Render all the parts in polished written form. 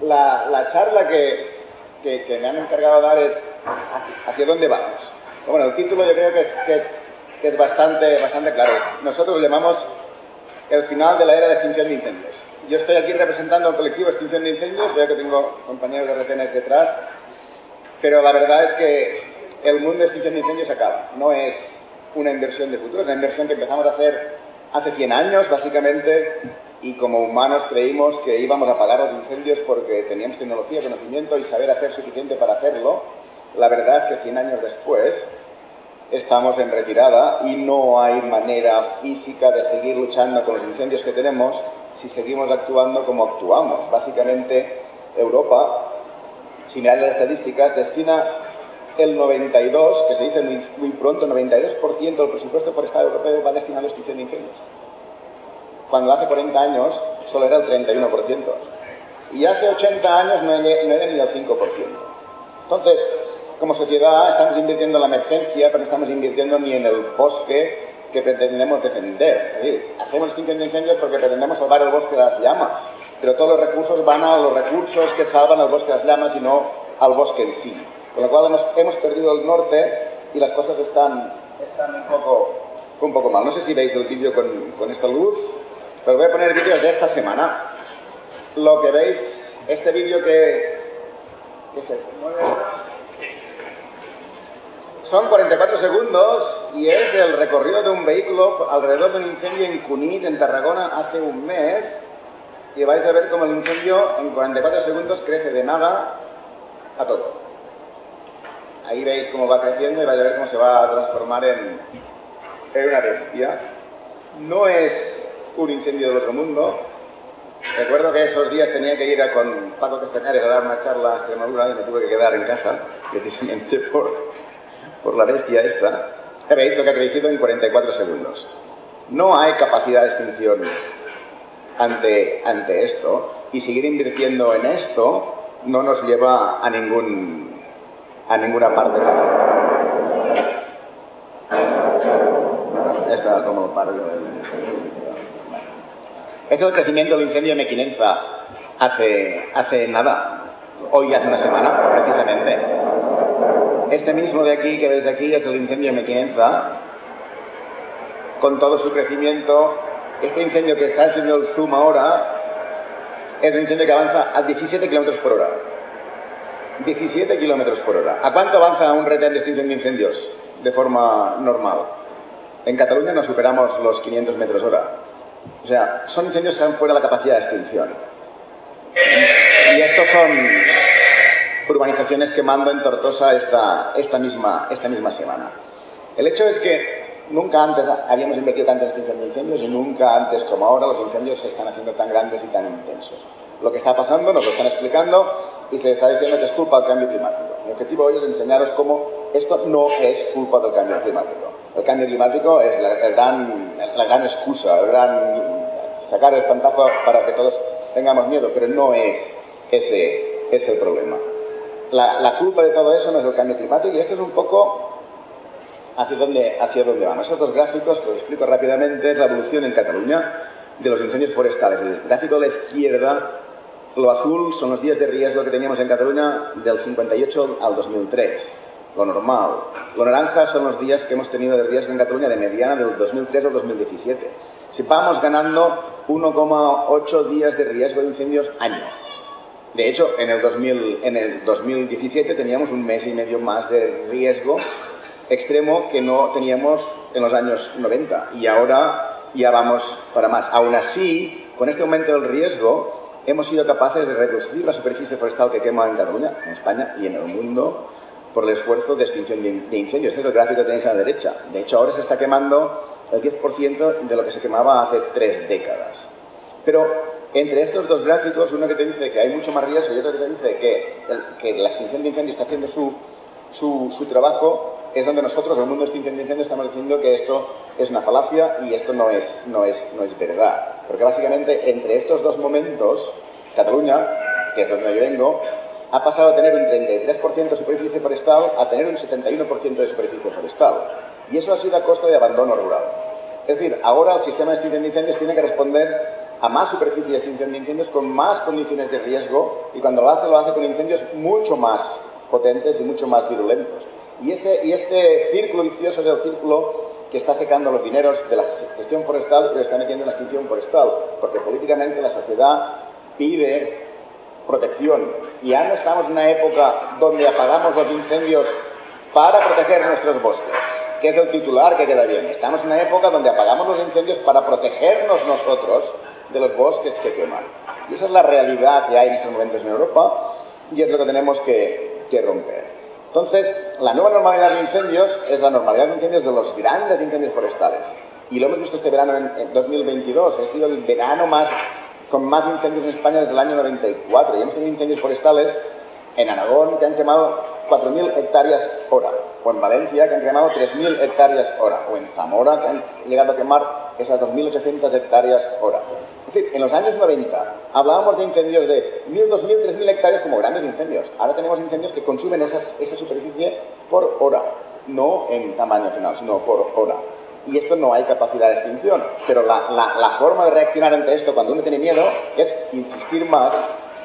La charla que me han encargado de dar es ¿hacia dónde vamos? Bueno, el título yo creo que es bastante claro. Nosotros lo llamamos el final de la era de extinción de incendios. Yo estoy aquí representando al colectivo Extinción de Incendios, veo que tengo compañeros de retenes detrás, pero la verdad es que el mundo de extinción de incendios acaba. No es una inversión de futuro, es una inversión que empezamos a hacer hace 100 años, básicamente, y como humanos creímos que íbamos a apagar los incendios porque teníamos tecnología, conocimiento y saber hacer suficiente para hacerlo. La verdad es que 100 años después estamos en retirada y no hay manera física de seguir luchando con los incendios que tenemos si seguimos actuando como actuamos. Básicamente, Europa, si miráis las estadísticas, destina el 92, que se dice muy pronto, 92% del presupuesto forestal europeo va destinado a extinción de incendios. Cuando hace 40 años solo era el 31%. Y hace 80 años no era ni el 5%. Entonces, como sociedad estamos invirtiendo en la emergencia, pero no estamos invirtiendo ni en el bosque que pretendemos defender. Es decir, hacemos extinción de incendios porque pretendemos salvar el bosque de las llamas, pero todos los recursos van a los recursos que salvan el bosque de las llamas y no al bosque en sí. Con lo cual hemos perdido el norte y las cosas están un poco mal. No sé si veis el vídeo con esta luz, pero voy a poner el vídeo de esta semana. Lo que veis, este vídeo que se mueve, son 44 segundos y es el recorrido de un vehículo alrededor de un incendio en Cunit, en Tarragona, hace un mes. Y vais a ver cómo el incendio en 44 segundos crece de nada a todo. Ahí veis cómo va creciendo y vais a ver cómo se va a transformar en una bestia. No es un incendio del otro mundo. Recuerdo que esos días tenía que ir con Paco Castañares a dar una charla a Extremadura y me tuve que quedar en casa, precisamente por la bestia esta. Ya veis lo que ha crecido en 44 segundos. No hay capacidad de extinción ante esto, y seguir invirtiendo en esto no nos lleva a ninguna parte fácil. Está como paro. Este es el crecimiento del incendio de Mequinenza hace nada, hoy hace una semana, precisamente. Este mismo de aquí, que veis aquí, es el incendio de Mequinenza, con todo su crecimiento. Este incendio que está haciendo el zoom ahora es un incendio que avanza a 17 km por hora. 17 km por hora. ¿A cuánto avanza un retén de extinción de incendios de forma normal? En Cataluña no superamos los 500 metros hora. O sea, son incendios que están fuera de la capacidad de extinción. Y estos son urbanizaciones quemando en Tortosa esta misma semana. El hecho es que nunca antes habíamos invertido tanto en extinción de incendios y nunca antes como ahora los incendios se están haciendo tan grandes y tan intensos. Lo que está pasando nos lo están explicando y se está diciendo que es culpa del cambio climático. Mi objetivo hoy es enseñaros cómo esto no es culpa del cambio climático. El cambio climático es la gran excusa, sacar el espantajo para que todos tengamos miedo, pero no es ese el problema. La culpa de todo eso no es el cambio climático, y esto es un poco hacia dónde vamos. Esos dos gráficos, que os explico rápidamente, es la evolución en Cataluña de los incendios forestales. El gráfico de la izquierda, lo azul, son los días de riesgo que teníamos en Cataluña del 58 al 2003, lo normal. Lo naranja son los días que hemos tenido de riesgo en Cataluña de mediana del 2003 al 2017. Si vamos ganando 1,8 días de riesgo de incendios año. De hecho, en el 2017 teníamos un mes y medio más de riesgo extremo que no teníamos en los años 90, y ahora ya vamos para más. Aún así, con este aumento del riesgo, hemos sido capaces de reducir la superficie forestal que quema en Cataluña, en España y en el mundo, por el esfuerzo de extinción de incendios. Este es el gráfico que tenéis a la derecha. De hecho, ahora se está quemando el 10% de lo que se quemaba hace 3 décadas. Pero entre estos dos gráficos, uno que te dice que hay mucho más riesgo y otro que te dice que la extinción de incendios está haciendo su trabajo, es donde nosotros, el mundo de extinción de incendios, estamos diciendo que esto es una falacia y esto no es verdad. Porque básicamente entre estos dos momentos, Cataluña, que es donde yo vengo, ha pasado a tener un 33% de superficie forestal a tener un 71% de superficie forestal. Y eso ha sido a costa de abandono rural. Es decir, ahora el sistema de extinción de incendios tiene que responder a más superficie de extinción de incendios con más condiciones de riesgo y cuando lo hace con incendios mucho más potentes y mucho más virulentos. Y este círculo vicioso es el círculo que está secando los dineros de la gestión forestal y lo está metiendo en la extinción forestal, porque políticamente la sociedad pide protección. Y ya no estamos en una época donde apagamos los incendios para proteger nuestros bosques, que es el titular que queda bien. Estamos en una época donde apagamos los incendios para protegernos nosotros de los bosques que queman. Y esa es la realidad que hay en estos momentos en Europa y es lo que tenemos que romper. Entonces, la nueva normalidad de incendios es la normalidad de incendios de los grandes incendios forestales. Y lo hemos visto este verano en 2022. Ha sido el verano con más incendios en España desde el año 94. Y hemos tenido incendios forestales en Aragón que han quemado 4.000 hectáreas hora, o en Valencia que han quemado 3.000 hectáreas hora, o en Zamora que han llegado a quemar esas 2.800 hectáreas hora. Es decir, en los años 90 hablábamos de incendios de 1.000, 2.000, 3.000 hectáreas como grandes incendios. Ahora tenemos incendios que consumen esa superficie por hora, no en tamaño final, sino por hora. Y esto no hay capacidad de extinción. Pero la forma de reaccionar ante esto cuando uno tiene miedo es insistir más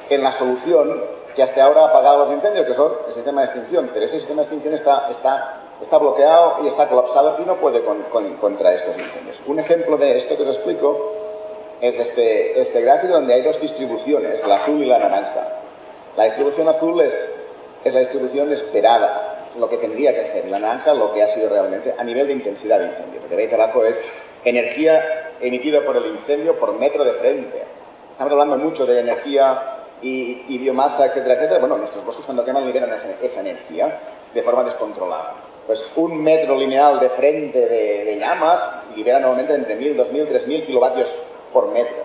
en la solución que hasta ahora ha apagado los incendios, que son el sistema de extinción. Pero ese sistema de extinción está bloqueado y está colapsado y no puede contra estos incendios. Un ejemplo de esto que os explico es este gráfico donde hay dos distribuciones, la azul y la naranja. La distribución azul es la distribución esperada, lo que tendría que ser, la naranja lo que ha sido realmente a nivel de intensidad de incendio. Lo que veis abajo es energía emitida por el incendio por metro de frente. Estamos hablando mucho de energía y biomasa, etcétera, etcétera. Bueno, nuestros bosques cuando queman liberan esa energía de forma descontrolada. Pues un metro lineal de frente de llamas libera normalmente entre 1.000, 2.000, 3.000 kilovatios por metro.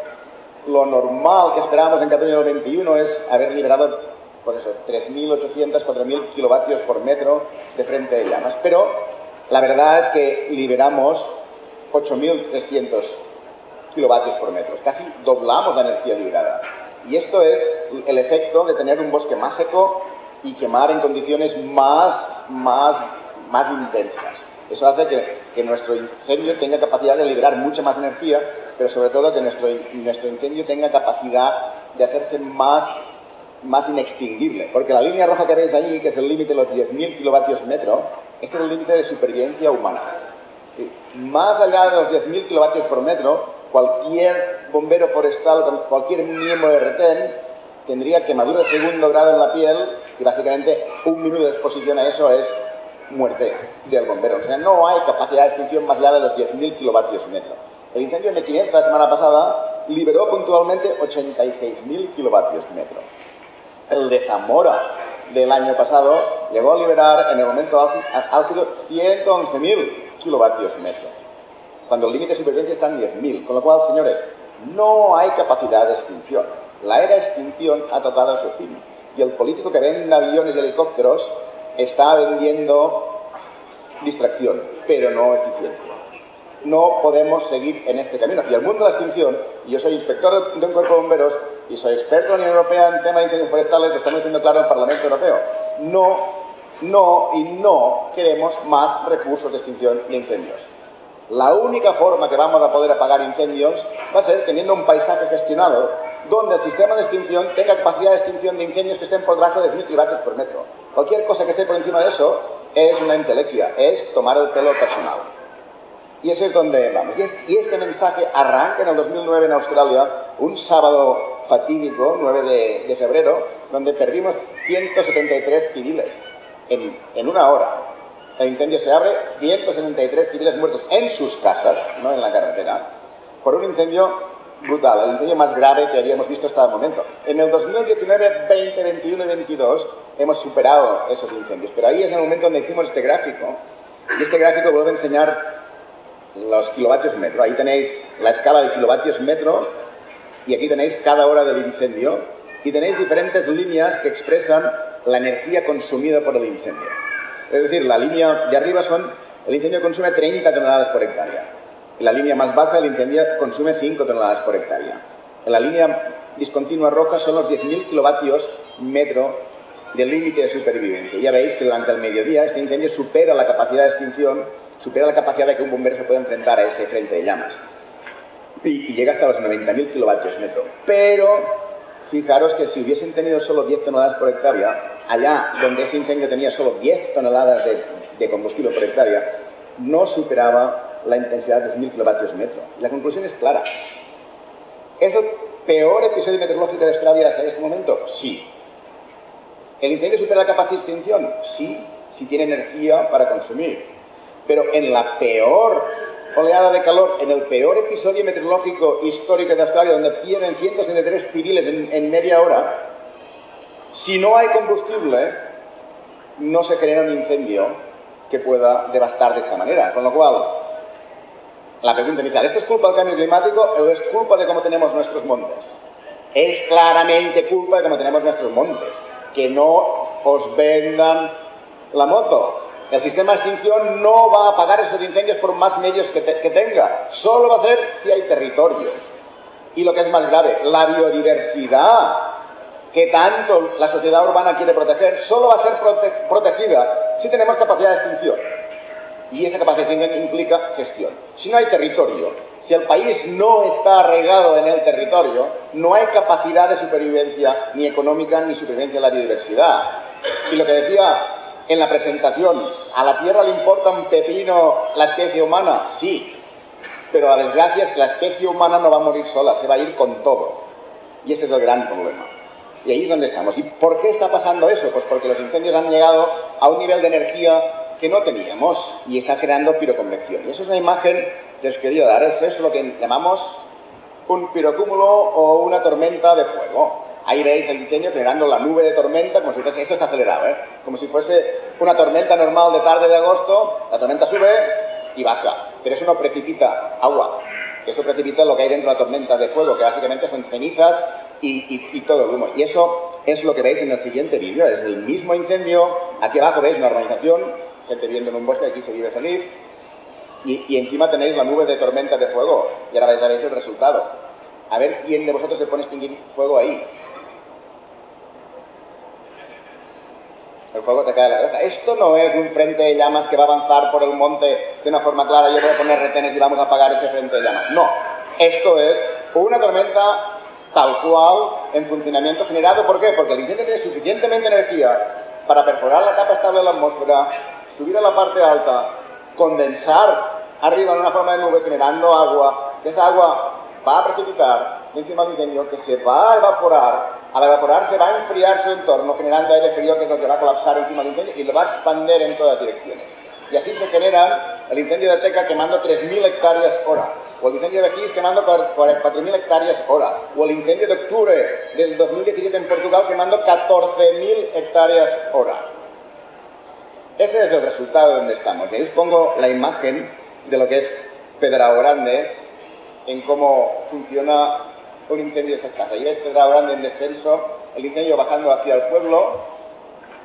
Lo normal que esperábamos en Cataluña en el 21 es haber liberado, por eso, 3.800, 4.000 kilovatios por metro de frente de llamas. Pero la verdad es que liberamos 8.300 kilovatios por metro. Casi doblamos la energía liberada. Y esto es el efecto de tener un bosque más seco y quemar en condiciones más intensas. Eso hace que nuestro incendio tenga capacidad de liberar mucha más energía, pero sobre todo que nuestro incendio tenga capacidad de hacerse más inextinguible. Porque la línea roja que veis ahí, que es el límite de los 10.000 kilovatios metro, este es el límite de supervivencia humana. Más allá de los 10.000 kilovatios por metro, cualquier bombero forestal, cualquier miembro de retén, tendría quemadura de segundo grado en la piel y básicamente un minuto de exposición a eso es muerte del bombero. O sea, no hay capacidad de extinción más allá de los 10.000 kilovatios metro. El incendio de Mequinenza la semana pasada liberó puntualmente 86.000 kilovatios metro. El de Zamora del año pasado llegó a liberar en el momento álgido 111.000 kilovatios metro, cuando el límite de supervivencia está en 10.000. Con lo cual, señores, no hay capacidad de extinción. La era de extinción ha tocado su fin. Y el político que vende aviones y helicópteros está vendiendo distracción, pero no eficiencia. No podemos seguir en este camino. Y el mundo de la extinción, y yo soy inspector de un cuerpo de bomberos y soy experto en la Unión Europea en tema de incendios forestales, lo estamos diciendo claro en el Parlamento Europeo. No queremos más recursos de extinción de incendios. La única forma que vamos a poder apagar incendios va a ser teniendo un paisaje gestionado donde el sistema de extinción tenga capacidad de extinción de incendios que estén por debajo de 10.000 kilovatios por metro. Cualquier cosa que esté por encima de eso es una entelequia, es tomar el pelo personal. Y eso es donde vamos. Y este mensaje arranca en el 2009 en Australia, un sábado fatídico, 9 de febrero, donde perdimos 173 civiles en una hora. El incendio se abre, 173 civiles muertos en sus casas, no en la carretera, por un incendio brutal, el incendio más grave que habíamos visto hasta el momento. En el 2019, 20, 21 y 22 hemos superado esos incendios, pero ahí es el momento donde hicimos este gráfico, y este gráfico vuelve a enseñar los kilovatios metro. Ahí tenéis la escala de kilovatios metro, y aquí tenéis cada hora del incendio, y tenéis diferentes líneas que expresan la energía consumida por el incendio. Es decir, la línea de arriba el incendio consume 30 toneladas por hectárea. En la línea más baja, el incendio consume 5 toneladas por hectárea. En la línea discontinua roja son los 10.000 kilovatios metro del límite de supervivencia. Ya veis que durante el mediodía este incendio supera la capacidad de extinción, supera la capacidad de que un bombero se pueda enfrentar a ese frente de llamas. y llega hasta los 90.000 kilovatios metro. Pero fijaros que si hubiesen tenido solo 10 toneladas por hectárea, allá donde este incendio tenía solo 10 toneladas de combustible por hectárea, no superaba la intensidad de 2.000 kilovatios metro. La conclusión es clara. ¿Es el peor episodio meteorológico de Australia hasta ese momento? Sí. ¿El incendio supera la capacidad de extinción? Sí, si tiene energía para consumir. Pero en la peor oleada de calor, en el peor episodio meteorológico histórico de Australia, donde pierden 163 civiles en media hora, si no hay combustible, no se genera un incendio que pueda devastar de esta manera. Con lo cual, la pregunta inicial, ¿esto es culpa del cambio climático o es culpa de cómo tenemos nuestros montes? Es claramente culpa de cómo tenemos nuestros montes. Que no os vendan la moto. El sistema de extinción no va a apagar esos incendios por más medios que tenga. Solo va a hacer si hay territorio. Y lo que es más grave, la biodiversidad que tanto la sociedad urbana quiere proteger, solo va a ser protegida si tenemos capacidad de extinción. Y esa capacidad de extinción implica gestión. Si no hay territorio, si el país no está arraigado en el territorio, no hay capacidad de supervivencia ni económica ni supervivencia de la biodiversidad. Y lo que decía en la presentación, ¿a la Tierra le importa un pepino la especie humana? Sí, pero la desgracia es que la especie humana no va a morir sola, se va a ir con todo. Y ese es el gran problema. Y ahí es donde estamos. ¿Y por qué está pasando eso? Pues porque los incendios han llegado a un nivel de energía que no teníamos y está creando piroconvección. Y eso es una imagen que os quería dar. Es lo que llamamos un pirocúmulo o una tormenta de fuego. Ahí veis el incendio generando la nube de tormenta, como si fuese, esto está acelerado, como si fuese una tormenta normal de tarde de agosto. La tormenta sube y baja, pero eso no precipita agua. Eso precipita lo que hay dentro de la tormenta de fuego, que básicamente son cenizas y todo el humo. Y eso es lo que veis en el siguiente vídeo. Es el mismo incendio. Aquí abajo veis una urbanización, gente viviendo en un bosque, aquí se vive feliz. Y encima tenéis la nube de tormenta de fuego. Y ahora veis el resultado. A ver quién de vosotros se pone a extinguir fuego ahí. El fuego te cae a la cabeza. Esto no es un frente de llamas que va a avanzar por el monte de una forma clara. Yo voy a poner retenes y vamos a apagar ese frente de llamas. No. Esto es una tormenta tal cual en funcionamiento generado. ¿Por qué? Porque el incendio tiene suficientemente energía para perforar la capa estable de la atmósfera, subir a la parte alta, condensar arriba en una forma de nube generando agua. Esa agua va a precipitar encima del incendio que se va a evaporar. Al evaporarse va a enfriar su entorno generando aire frío que es el que va a colapsar encima del incendio y lo va a expandir en todas direcciones. Y así se genera el incendio de Teca quemando 3.000 hectáreas hora, o el incendio de Quis quemando 4.000 hectáreas hora, o el incendio de octubre del 2017 en Portugal quemando 14.000 hectáreas hora. Ese es el resultado de donde estamos. Y ahí os pongo la imagen de lo que es Pedrao Grande en cómo funciona un incendio de esta escasa. Y ves Pedrao Grande en descenso, el incendio bajando hacia el pueblo.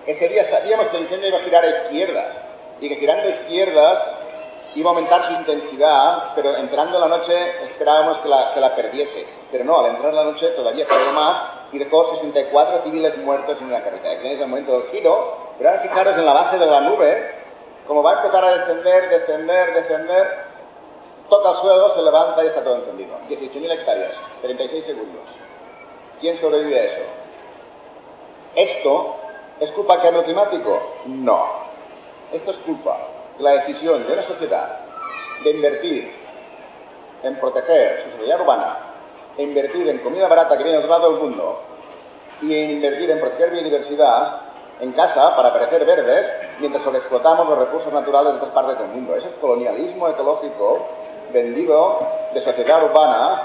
Ese día sabíamos que el incendio iba a girar a izquierdas y que girando a izquierdas iba a aumentar su intensidad, pero entrando la noche esperábamos que la perdiese. Pero no, al entrar la noche todavía cayó más y dejó 64 civiles muertos en una carretera. Aquí tenéis el momento del giro, pero ahora fijaros en la base de la nube, como va a empezar a descender, toca el suelo, se levanta y está todo encendido. 18.000 hectáreas, 36 segundos. ¿Quién sobrevive a eso? ¿Esto es culpa del cambio climático? No. Esto es culpa de la decisión de una sociedad de invertir en proteger su seguridad urbana, e invertir en comida barata que viene de otro lado del mundo, y en invertir en proteger biodiversidad en casa para parecer verdes, mientras sobreexplotamos los recursos naturales de otras partes del mundo. Eso es colonialismo ecológico vendido de sociedad urbana,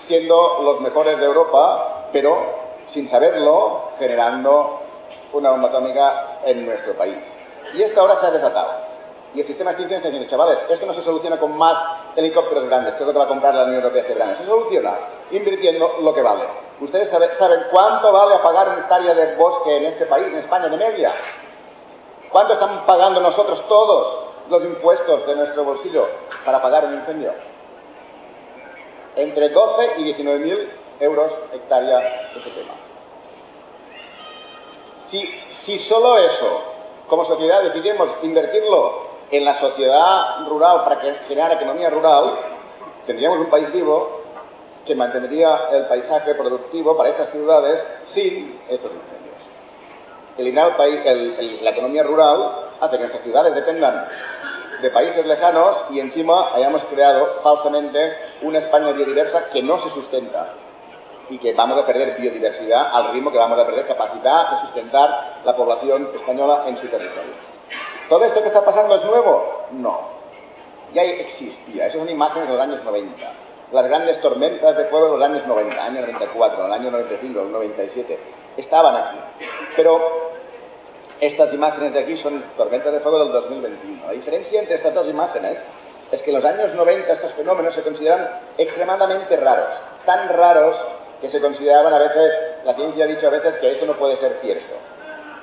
siendo los mejores de Europa, pero sin saberlo, generando una bomba atómica en nuestro país. Y esto ahora se ha desatado. Y el sistema de extinción está diciendo, chavales, esto no se soluciona con más helicópteros grandes, que es lo que va a comprar la Unión Europea este verano. Se soluciona invirtiendo lo que vale. ¿Ustedes saben cuánto vale apagar una hectárea de bosque en este país, en España, de media? ¿Cuánto están pagando nosotros todos los impuestos de nuestro bolsillo para apagar un incendio? Entre 12 y 19.000 euros hectárea ese tema. Si solo eso, como sociedad, decidimos invertirlo en la sociedad rural para crear economía rural, tendríamos un país vivo que mantendría el paisaje productivo para estas ciudades sin estos incendios. Eliminar la economía rural hace que nuestras ciudades dependan de países lejanos y encima hayamos creado falsamente una España biodiversa que no se sustenta y que vamos a perder biodiversidad al ritmo que vamos a perder capacidad de sustentar la población española en su territorio. ¿Todo esto que está pasando es nuevo? No. Ya existía. Eso son imágenes de los años 90. Las grandes tormentas de fuego de los años 90, año 94, el año 95, el 97, estaban aquí. Pero estas imágenes de aquí son tormentas de fuego del 2021. La diferencia entre estas dos imágenes es que en los años 90 estos fenómenos se consideran extremadamente raros. Tan raros que se consideraban a veces, la ciencia ha dicho a veces que eso no puede ser cierto.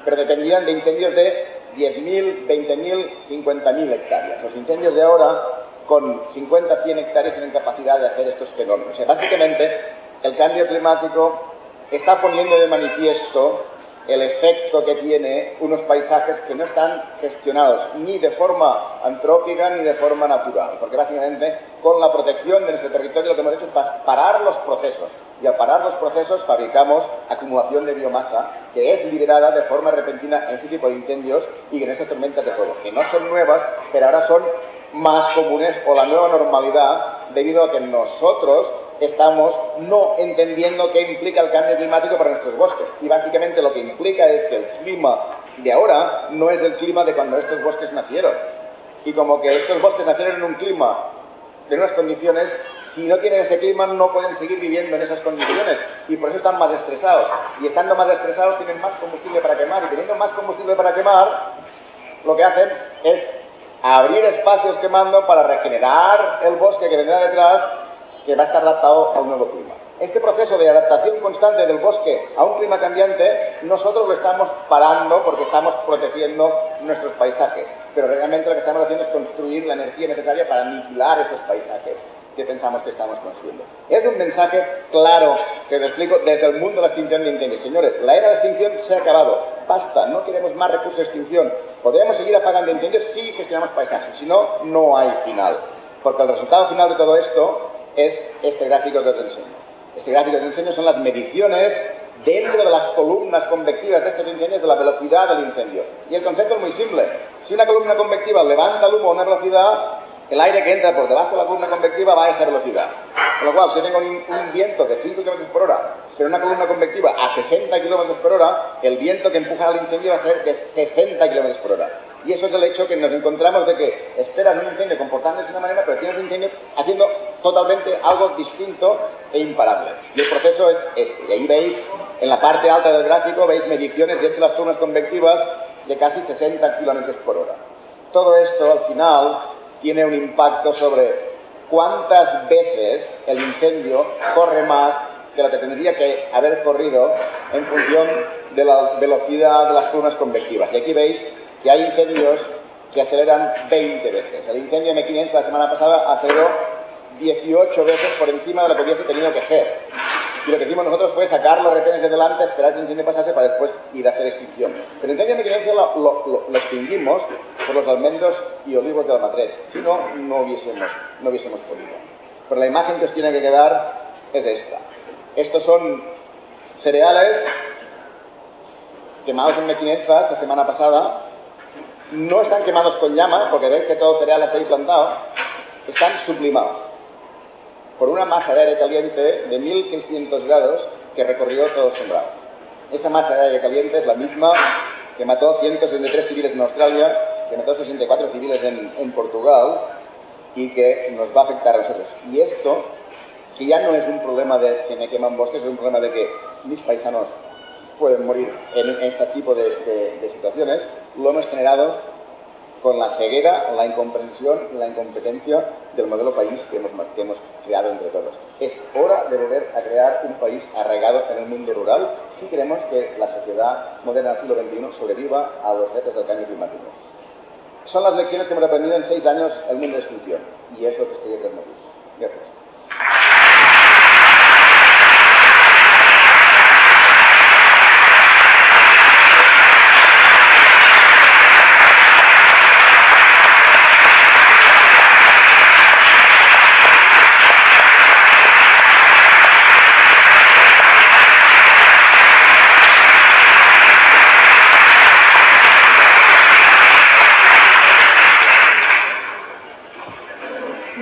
Pero dependían de incendios de 10.000, 20.000, 50.000 hectáreas. Los incendios de ahora, con 50, 100 hectáreas, tienen capacidad de hacer estos fenómenos. O sea, básicamente, el cambio climático está poniendo de manifiesto el efecto que tiene unos paisajes que no están gestionados ni de forma antrópica ni de forma natural, porque básicamente con la protección de nuestro territorio lo que hemos hecho es parar los procesos, y al parar los procesos fabricamos acumulación de biomasa que es liberada de forma repentina en este tipo de incendios y en estas tormentas de fuego, que no son nuevas, pero ahora son más comunes o la nueva normalidad debido a que nosotros estamos no entendiendo qué implica el cambio climático para nuestros bosques. Y básicamente lo que implica es que el clima de ahora no es el clima de cuando estos bosques nacieron. Y como que estos bosques nacieron en un clima, en unas condiciones, si no tienen ese clima no pueden seguir viviendo en esas condiciones. Y por eso están más estresados. Y estando más estresados tienen más combustible para quemar. Y teniendo más combustible para quemar, lo que hacen es abrir espacios quemando para regenerar el bosque que vendrá detrás, que va a estar adaptado a un nuevo clima. Este proceso de adaptación constante del bosque a un clima cambiante, nosotros lo estamos parando porque estamos protegiendo nuestros paisajes. Pero realmente lo que estamos haciendo es construir la energía necesaria para aniquilar esos paisajes que pensamos que estamos construyendo. Es un mensaje claro que lo explico desde el mundo de la extinción de incendios. Señores, la era de extinción se ha acabado. Basta, no queremos más recursos de extinción. Podemos seguir apagando incendios si gestionamos paisajes. Si no, no hay final. Porque el resultado final de todo esto es este gráfico que os enseño. Este gráfico que os enseño son las mediciones dentro de las columnas convectivas de estos incendios de la velocidad del incendio. Y el concepto es muy simple. Si una columna convectiva levanta el humo a una velocidad, el aire que entra por debajo de la columna convectiva va a esa velocidad. Con lo cual, si yo tengo un viento de 5 km por hora, pero una columna convectiva a 60 km por hora, el viento que empuja al incendio va a ser de 60 km por hora. Y eso es el hecho que nos encontramos de que esperas un incendio comportándose de una manera, pero tienes un incendio haciendo totalmente algo distinto e imparable. Y el proceso es este. Y ahí veis, en la parte alta del gráfico, veis mediciones dentro de las columnas convectivas de casi 60 km por hora. Todo esto, al final, tiene un impacto sobre cuántas veces el incendio corre más de lo que tendría que haber corrido en función de la velocidad de las columnas convectivas. Y aquí veis que hay incendios que aceleran 20 veces. El incendio de M500 la semana pasada aceleró 18 veces por encima de lo que hubiese tenido que ser. Y lo que hicimos nosotros fue sacar los retenes de delante, esperar que el incendio pasase para después ir a hacer extinción. Pero el incendio de M500 lo extinguimos por los almendros y olivos de Almatret. Si no, no hubiésemos podido. Pero la imagen que os tiene que quedar es esta. Estos son cereales quemados en M500 esta semana pasada. No están quemados con llama, porque veis que todo el cereal está ahí plantado. Están sublimados por una masa de aire caliente de 1600 grados que recorrió todo el sembrado. Esa masa de aire caliente es la misma que mató 163 civiles en Australia, que mató 64 civiles en Portugal y que nos va a afectar a nosotros. Y esto, que ya no es un problema de si me queman bosques, es un problema de que mis paisanos pueden morir en este tipo de situaciones, lo hemos generado con la ceguera, la incomprensión, la incompetencia del modelo país que hemos creado entre todos. Es hora de volver a crear un país arraigado en el mundo rural si queremos que la sociedad moderna del siglo XXI sobreviva a los retos del cambio climático. Son las lecciones que hemos aprendido en 6 años el mundo de extinción, y es lo que estoy transmitiendo. Gracias.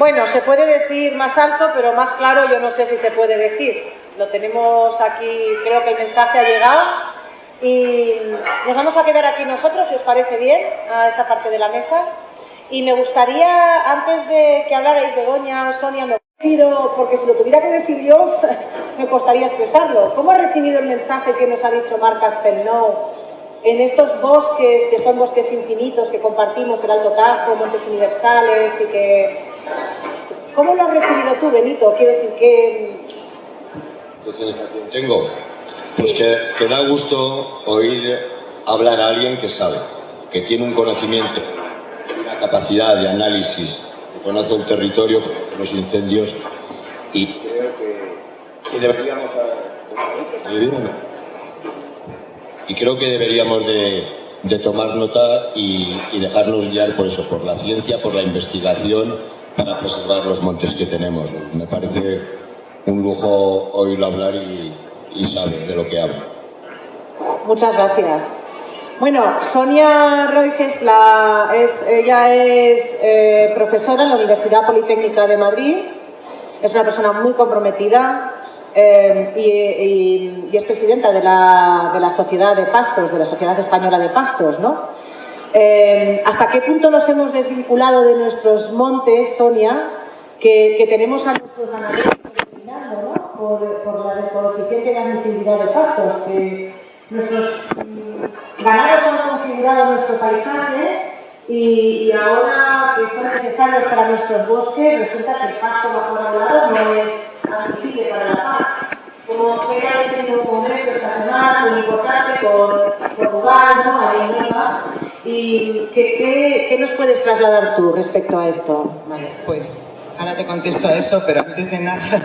Bueno, se puede decir más alto, pero más claro yo no sé si se puede decir. Lo tenemos aquí, creo que el mensaje ha llegado. Y nos vamos a quedar aquí nosotros, si os parece bien, a esa parte de la mesa. Y me gustaría, antes de que hablarais de Doña Sonia, me pido, porque si lo tuviera que decir yo, me costaría expresarlo. ¿Cómo ha recibido el mensaje que nos ha dicho Marc Castelnau en estos bosques, que son bosques infinitos, que compartimos, el Alto Tajo, Montes Universales, y que... ¿Cómo lo has recibido tú, Benito? Quiero decir que... ¿Qué sensación tengo? Pues que da gusto oír hablar a alguien que sabe, que tiene un conocimiento, una capacidad de análisis, que conoce un territorio, los incendios, y creo que deberíamos... Y creo que deberíamos de tomar nota y dejarnos guiar por eso, por la ciencia, por la investigación, para preservar los montes que tenemos. Me parece un lujo oírlo hablar y saber de lo que habla. Muchas gracias. Bueno, Sonia Roiges, ella es profesora en la Universidad Politécnica de Madrid, es una persona muy comprometida y es presidenta de la Sociedad de Pastos, de la Sociedad Española de Pastos, ¿no? ¿Hasta qué punto nos hemos desvinculado de nuestros montes, Sonia, que tenemos a nuestros ganaderos destinando, ¿no? por el coeficiente de admisibilidad de pastos, que nuestros ganados han configurado nuestro paisaje y ahora que son necesarios para nuestros bosques, resulta que el pasto bajo regulado no es admisible para la paz. Como se ha tenido un congreso esta semana muy importante con Portugal, ¿no? A ley nueva. ¿Y qué nos puedes trasladar tú respecto a esto? Vale, pues ahora te contesto a eso, pero antes de nada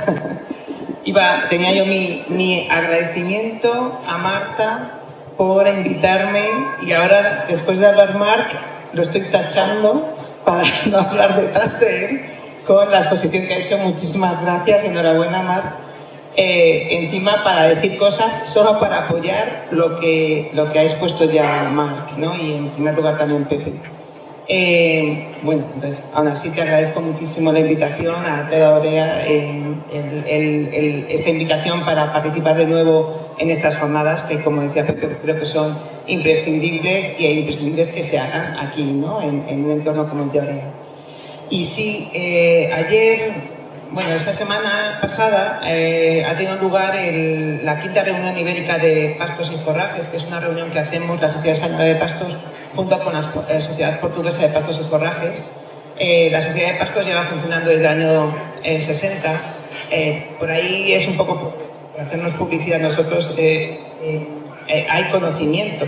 tenía yo mi agradecimiento a Marta por invitarme, y ahora, después de hablar Marc, lo estoy tachando para no hablar detrás de él con la exposición que ha hecho. Muchísimas gracias, enhorabuena Marc. Encima para decir cosas solo para apoyar lo que ha expuesto ya Marc, ¿no? Y en primer lugar también Pepe. Bueno, entonces, aún así te agradezco muchísimo la invitación a toda Orea, esta invitación para participar de nuevo en estas jornadas que, como decía Pepe, creo que son imprescindibles, y imprescindibles que se hagan aquí, ¿no? En un entorno como el de Orea. Y sí, ayer... Bueno, esta semana pasada ha tenido lugar la quinta reunión ibérica de pastos y forrajes, que es una reunión que hacemos la Sociedad Española de Pastos junto con la Sociedad Portuguesa de Pastos y Forrajes. La Sociedad de Pastos lleva funcionando desde el año 60. Por ahí es un poco, por hacernos publicidad nosotros, hay conocimiento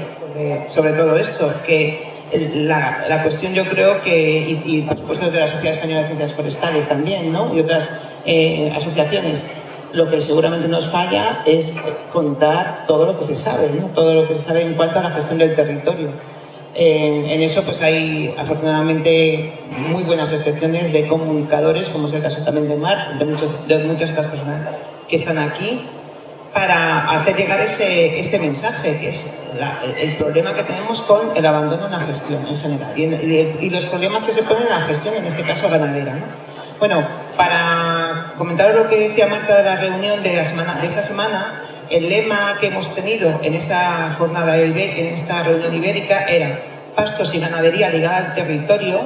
sobre todo esto, que la cuestión, yo creo que, y por supuesto de la Sociedad Española de Ciencias Forestales también, ¿no? Y otras asociaciones, lo que seguramente nos falla es contar todo lo que se sabe, ¿no? Todo lo que se sabe en cuanto a la gestión del territorio. En eso pues hay afortunadamente muy buenas excepciones de comunicadores, como es el caso también de Marc, de muchas otras personas que están aquí, para hacer llegar este mensaje, que es el problema que tenemos con el abandono en la gestión en general y los problemas que se ponen en la gestión, en este caso ganadera, ¿no? Bueno, para comentar lo que decía Marta de la reunión de esta semana, el lema que hemos tenido en esta jornada, en esta reunión ibérica, era pastos y ganadería ligada al territorio,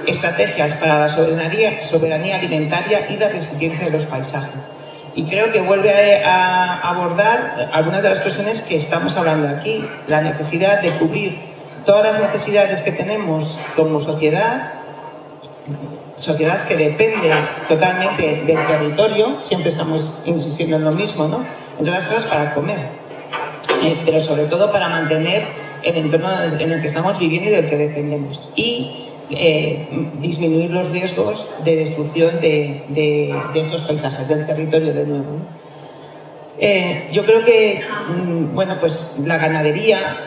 estrategias para la soberanía alimentaria y la resiliencia de los paisajes. Y creo que vuelve a abordar algunas de las cuestiones que estamos hablando aquí. La necesidad de cubrir todas las necesidades que tenemos como sociedad que depende totalmente del territorio, siempre estamos insistiendo en lo mismo, ¿no? Entre otras cosas para comer, pero sobre todo para mantener el entorno en el que estamos viviendo y del que dependemos. Y disminuir los riesgos de destrucción de estos paisajes, del territorio de nuevo, ¿no? Yo creo que, bueno, pues la ganadería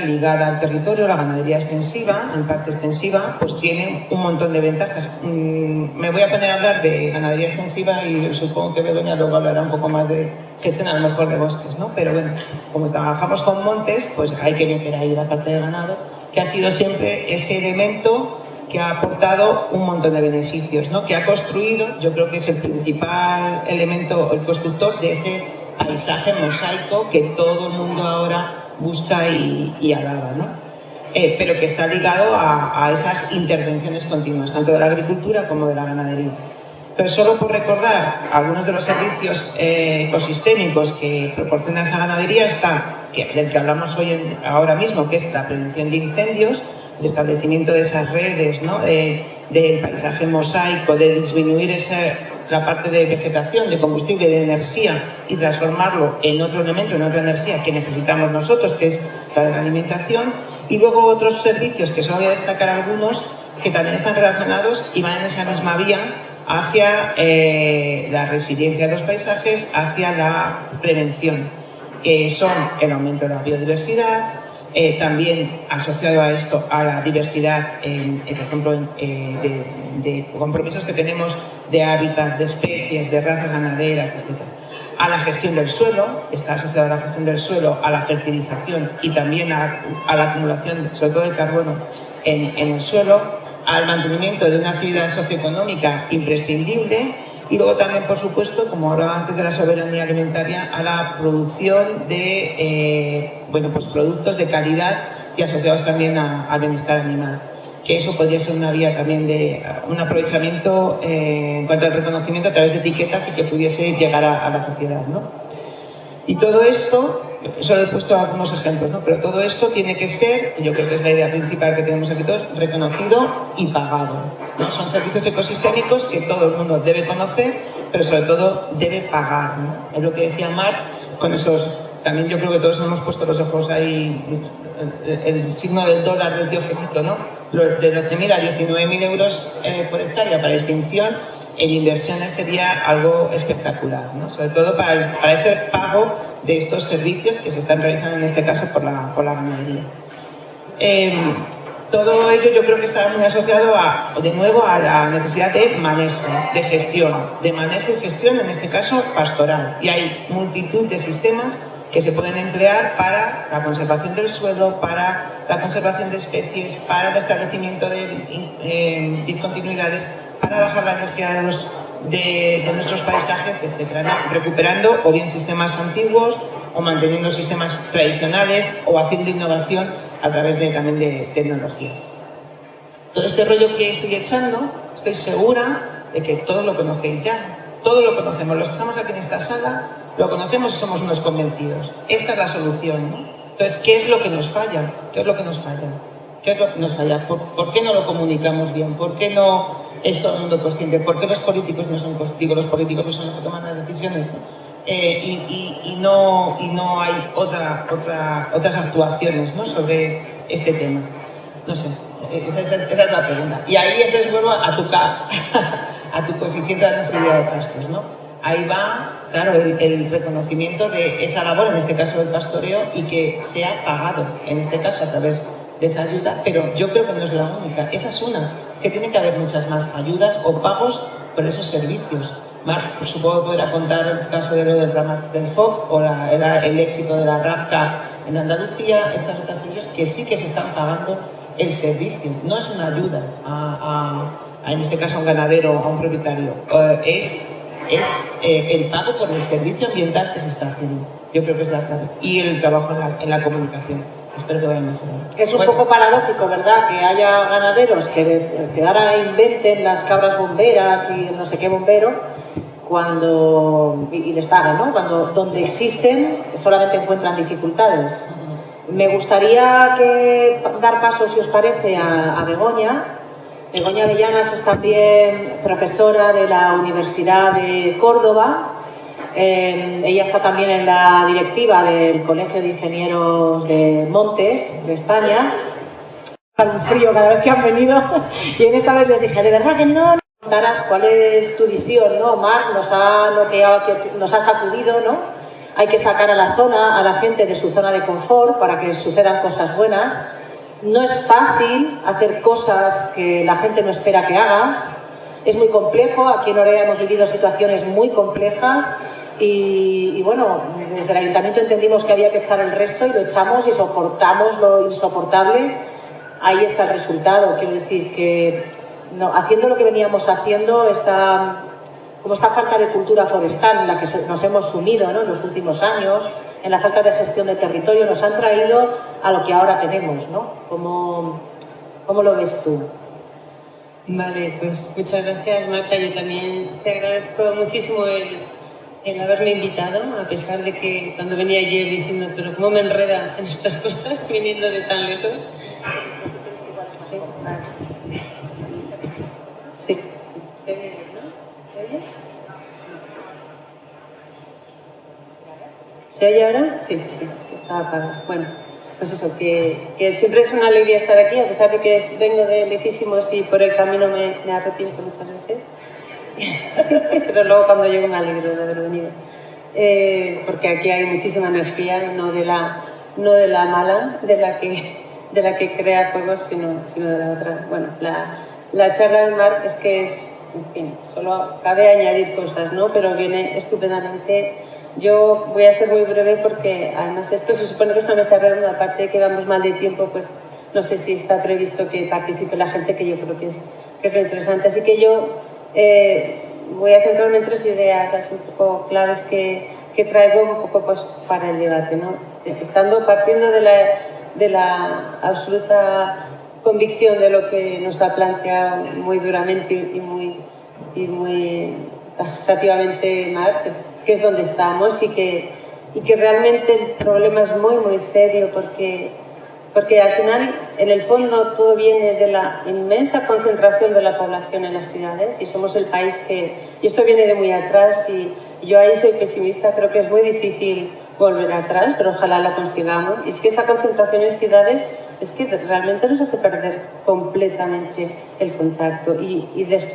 ligada al territorio, la ganadería extensiva, en parte extensiva, pues tiene un montón de ventajas. Me voy a poner a hablar de ganadería extensiva y supongo que Begoña luego hablará un poco más de gestión a lo mejor de bosques, ¿no? Pero bueno, como trabajamos con montes, pues hay que meter ahí la parte de ganado, que ha sido siempre ese elemento que ha aportado un montón de beneficios, ¿no? Que ha construido, yo creo que es el principal elemento, el constructor de ese paisaje mosaico que todo el mundo ahora busca y alaba, ¿no? Pero que está ligado a esas intervenciones continuas, tanto de la agricultura como de la ganadería. Pero solo por recordar algunos de los servicios ecosistémicos que proporciona esa ganadería está, del que hablamos ahora mismo, que es la prevención de incendios, el establecimiento de esas redes, ¿no? Del paisaje mosaico, de disminuir la parte de vegetación, de combustible, de energía y transformarlo en otro elemento, en otra energía que necesitamos nosotros, que es la de la alimentación. Y luego otros servicios, que solo voy a destacar algunos, que también están relacionados y van en esa misma vía hacia la resiliencia de los paisajes, hacia la prevención, que son el aumento de la biodiversidad, también asociado a esto, a la diversidad, por ejemplo, de compromisos que tenemos de hábitat, de especies, de razas ganaderas, etc. A la gestión del suelo, está asociado a la gestión del suelo, a la fertilización y también a la acumulación, sobre todo de carbono, en el suelo, al mantenimiento de una actividad socioeconómica imprescindible y luego también, por supuesto, como hablaba antes de la soberanía alimentaria, a la producción de pues productos de calidad y asociados también al bienestar animal. Que eso podría ser una vía también de un aprovechamiento en cuanto al reconocimiento a través de etiquetas y que pudiese llegar a la sociedad, ¿no? Y todo esto, solo he puesto algunos ejemplos, ¿no? Pero todo esto tiene que ser, yo creo que es la idea principal que tenemos aquí todos, reconocido y pagado, ¿no? Son servicios ecosistémicos que todo el mundo debe conocer, pero sobre todo debe pagar, ¿no? Es lo que decía Marc, con esos, también yo creo que todos hemos puesto los ojos ahí, el signo del dólar del diogenito, ¿no? De 12.000 a 19.000 euros por hectárea para extinción, en inversiones sería algo espectacular, ¿no? Sobre todo para ese pago de estos servicios que se están realizando en este caso por la ganadería. Todo ello yo creo que está muy asociado de nuevo a la necesidad de manejo, de gestión, de manejo y gestión en este caso pastoral. Y hay multitud de sistemas que se pueden emplear para la conservación del suelo, para la conservación de especies, para el establecimiento de discontinuidades, para bajar la energía de nuestros paisajes, etc., ¿no? Recuperando o bien sistemas antiguos o manteniendo sistemas tradicionales o haciendo innovación a través también de tecnologías. Todo este rollo que estoy echando, estoy segura de que todos lo conocéis ya, todos lo conocemos, los que estamos aquí en esta sala lo conocemos y somos unos convencidos. Esta es la solución, ¿no? Entonces, ¿qué es lo que nos falla? ¿Qué es lo que nos falla? ¿Qué es lo que nos falla? ¿Por qué no lo comunicamos bien? ¿Por qué no es todo el mundo consciente? ¿Por qué los políticos no son conscientes? Los políticos no son los que toman las decisiones, ¿no? Y no hay otras actuaciones, ¿no? Sobre este tema. No sé, esa es la pregunta. Y ahí entonces vuelvo a tu coeficiente de admisibilidad de pastos, ¿no? Ahí va, claro, el reconocimiento de esa labor, en este caso del pastoreo, y que sea pagado, en este caso a través de esa ayuda, pero yo creo que no es la única, esa es una, es que tiene que haber muchas más ayudas o pagos por esos servicios. Marc, supongo que podrá contar el caso de lo del ramal del FOC o el éxito de la RAPCA en Andalucía, estas otras servicios que sí que se están pagando el servicio, no es una ayuda en este caso a un ganadero, a un propietario, es el pago por el servicio ambiental que se está haciendo. Yo creo que es la clave. Y el trabajo en la comunicación. Espero que vaya mejor. Es un poco paradójico, ¿verdad? Que haya ganaderos que ahora inventen las cabras bomberas y no sé qué bombero, y les pagan, ¿no? Donde existen solamente encuentran dificultades. Me gustaría dar paso, si os parece, a Begoña. Begoña Avellanas es también profesora de la Universidad de Córdoba. Ella está también en la directiva del Colegio de Ingenieros de Montes de España. Hace un frío cada vez que han venido y en esta vez les dije, de verdad que no contarás cuál es tu visión, ¿no? Marc nos ha sacudido, ¿no? Hay que sacar a la gente de su zona de confort para que sucedan cosas buenas. No es fácil hacer cosas que la gente no espera que hagas. Es muy complejo. Aquí en Orea hemos vivido situaciones muy complejas y bueno, desde el ayuntamiento entendimos que había que echar el resto y lo echamos y soportamos lo insoportable ahí está el resultado. Quiero decir que no, haciendo lo que veníamos haciendo, como esta falta de cultura forestal en la que nos hemos sumido, ¿no?, en los últimos años, en la falta de gestión de territorio, nos han traído a lo que ahora tenemos, ¿no? ¿Cómo lo ves tú? Vale, pues muchas gracias, Marta. Yo también te agradezco muchísimo el haberme invitado, a pesar de que cuando venía ayer diciendo, pero cómo me enreda en estas cosas viniendo de tan lejos. Sí, vale. Sí. ¿Se oye bien, no? ¿Se oye? ¿Se oye ahora? Sí, estaba apagado. Bueno, pues eso, que siempre es una alegría estar aquí, a pesar de que vengo de lejísimos y por el camino me arrepiento muchas veces. Pero luego cuando llego me alegro de haber venido. Porque aquí hay muchísima energía, no de la mala, de la que crea fuegos, sino de la otra. Bueno, la charla del mar es que es, en fin, solo cabe añadir cosas, ¿no? Pero viene estupendamente. Yo voy a ser muy breve porque además esto se supone que es una mesa redonda, aparte de que vamos mal de tiempo, pues no sé si está previsto que participe la gente, que yo creo que es lo interesante. Así que yo voy a centrarme en 3 ideas, las un poco claves que traigo un poco pues, para el debate, ¿no? Partiendo de la absoluta convicción de lo que nos ha planteado muy duramente y muy taxativamente Marx, que es donde estamos y que realmente el problema es muy, muy serio porque al final, en el fondo, todo viene de la inmensa concentración de la población en las ciudades y somos el país y esto viene de muy atrás y yo ahí soy pesimista, creo que es muy difícil volver atrás, pero ojalá lo consigamos. Y es que esa concentración en ciudades es que realmente nos hace perder completamente el contacto y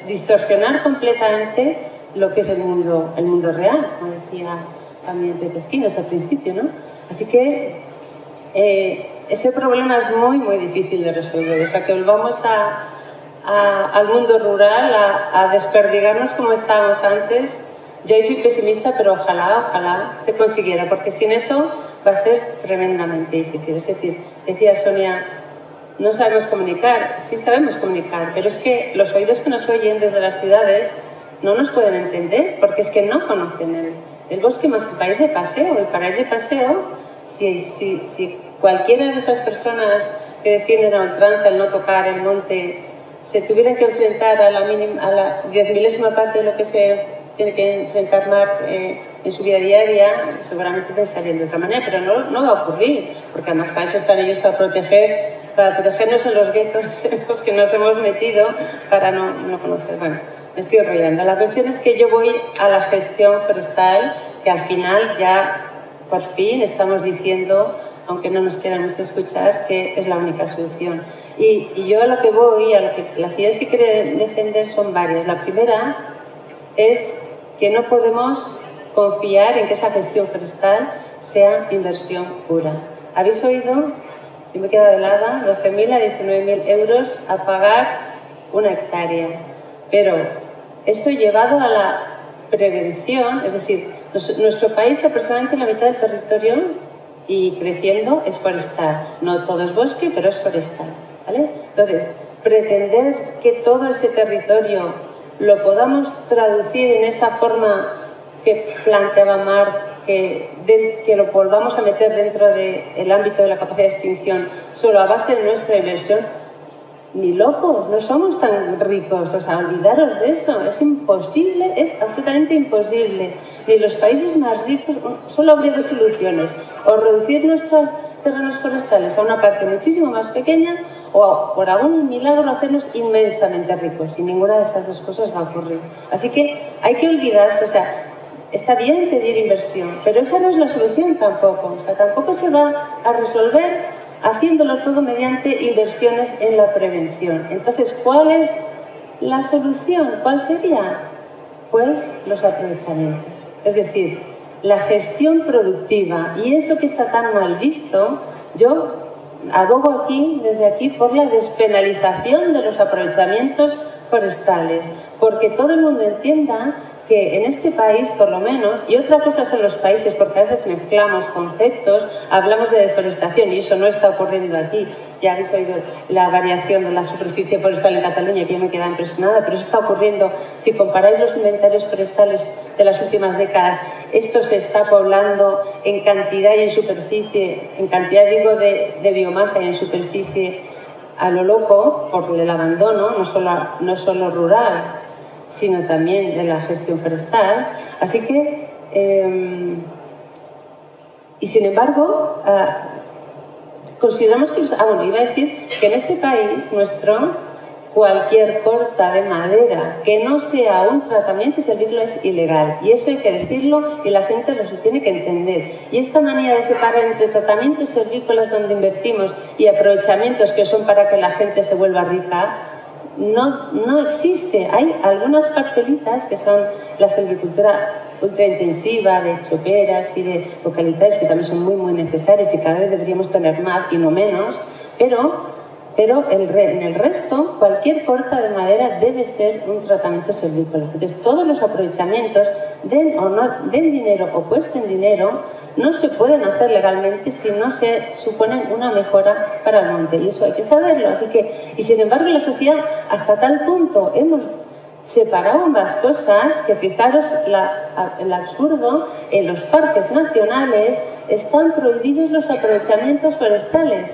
distorsionar completamente lo que es el mundo real, como decía también Pepe Esquinas al principio, ¿no? Así que ese problema es muy, muy difícil de resolver. O sea, que volvamos al mundo rural, a desperdigarnos como estábamos antes. Yo soy pesimista, pero ojalá se consiguiera, porque sin eso va a ser tremendamente difícil. Es decir, decía Sonia, no sabemos comunicar. Sí sabemos comunicar, pero es que los oídos que nos oyen desde las ciudades no nos pueden entender, porque es que no conocen el bosque más que para ir de paseo. Y para ir de paseo, si cualquiera de esas personas que defienden a ultranza el no tocar el monte se tuvieran que enfrentar a la 10.000ª parte de lo que se tiene que enfrentar Marx en su vida diaria, seguramente pensarían de otra manera, pero no va a ocurrir, porque además para eso están ellos, para protegernos en los guetos en los que nos hemos metido, para no conocer. Bueno, me estoy enrollando. La cuestión es que yo voy a la gestión forestal, que al final ya por fin estamos diciendo, aunque no nos quieran mucho escuchar, que es la única solución. Y yo a lo que voy, las ideas que quiero defender son varias. La primera es que no podemos confiar en que esa gestión forestal sea inversión pura. ¿Habéis oído? Yo me he quedado helada, 12.000 a 19.000 euros a pagar una hectárea. Pero esto llevado a la prevención, es decir, nuestro país aproximadamente la mitad del territorio y creciendo es forestal. No todo es bosque, pero es forestal, ¿vale? Entonces, pretender que todo ese territorio lo podamos traducir en esa forma que planteaba Marx, que lo volvamos a meter dentro del ámbito de la capacidad de extinción solo a base de nuestra inversión, ni locos, no somos tan ricos, o sea, olvidaros de eso, es imposible, es absolutamente imposible. Ni los países más ricos, solo habría 2 soluciones, o reducir nuestros terrenos forestales a una parte muchísimo más pequeña, o por algún milagro hacernos inmensamente ricos, y ninguna de esas 2 cosas va a ocurrir. Así que hay que olvidarse, o sea, está bien pedir inversión, pero esa no es la solución tampoco, o sea, tampoco se va a resolver haciéndolo todo mediante inversiones en la prevención. Entonces, ¿cuál es la solución? ¿Cuál sería? Pues los aprovechamientos. Es decir, la gestión productiva. Y eso que está tan mal visto, yo abogo aquí, desde aquí, por la despenalización de los aprovechamientos forestales. Porque todo el mundo entienda que en este país, por lo menos, y otra cosa son los países, porque a veces mezclamos conceptos, hablamos de deforestación y eso no está ocurriendo aquí. Ya habéis oído la variación de la superficie forestal en Cataluña, que yo me quedé impresionada, pero eso está ocurriendo. Si comparáis los inventarios forestales de las últimas décadas, esto se está poblando en cantidad y en superficie, en cantidad digo de biomasa y en superficie a lo loco, por el abandono, no solo rural, sino también de la gestión forestal. Así que, y sin embargo, consideramos que, iba a decir que en este país nuestro, cualquier corta de madera que no sea un tratamiento silvícola es ilegal. Y eso hay que decirlo y la gente lo se tiene que entender. Y esta manera de separar entre tratamientos silvícolas donde invertimos y aprovechamientos que son para que la gente se vuelva rica, no existe. Hay algunas parcelitas que son la silvicultura ultraintensiva de choperas y de localidades que también son muy, muy necesarias y cada vez deberíamos tener más y no menos, pero en el resto, cualquier corta de madera debe ser un tratamiento silvícola. Entonces, todos los aprovechamientos, den dinero o cuesten dinero, no se pueden hacer legalmente si no se suponen una mejora para el monte. Y eso hay que saberlo. Así que, y sin embargo, en la sociedad, hasta tal punto hemos separado ambas cosas que, fijaros, el absurdo, en los parques nacionales están prohibidos los aprovechamientos forestales.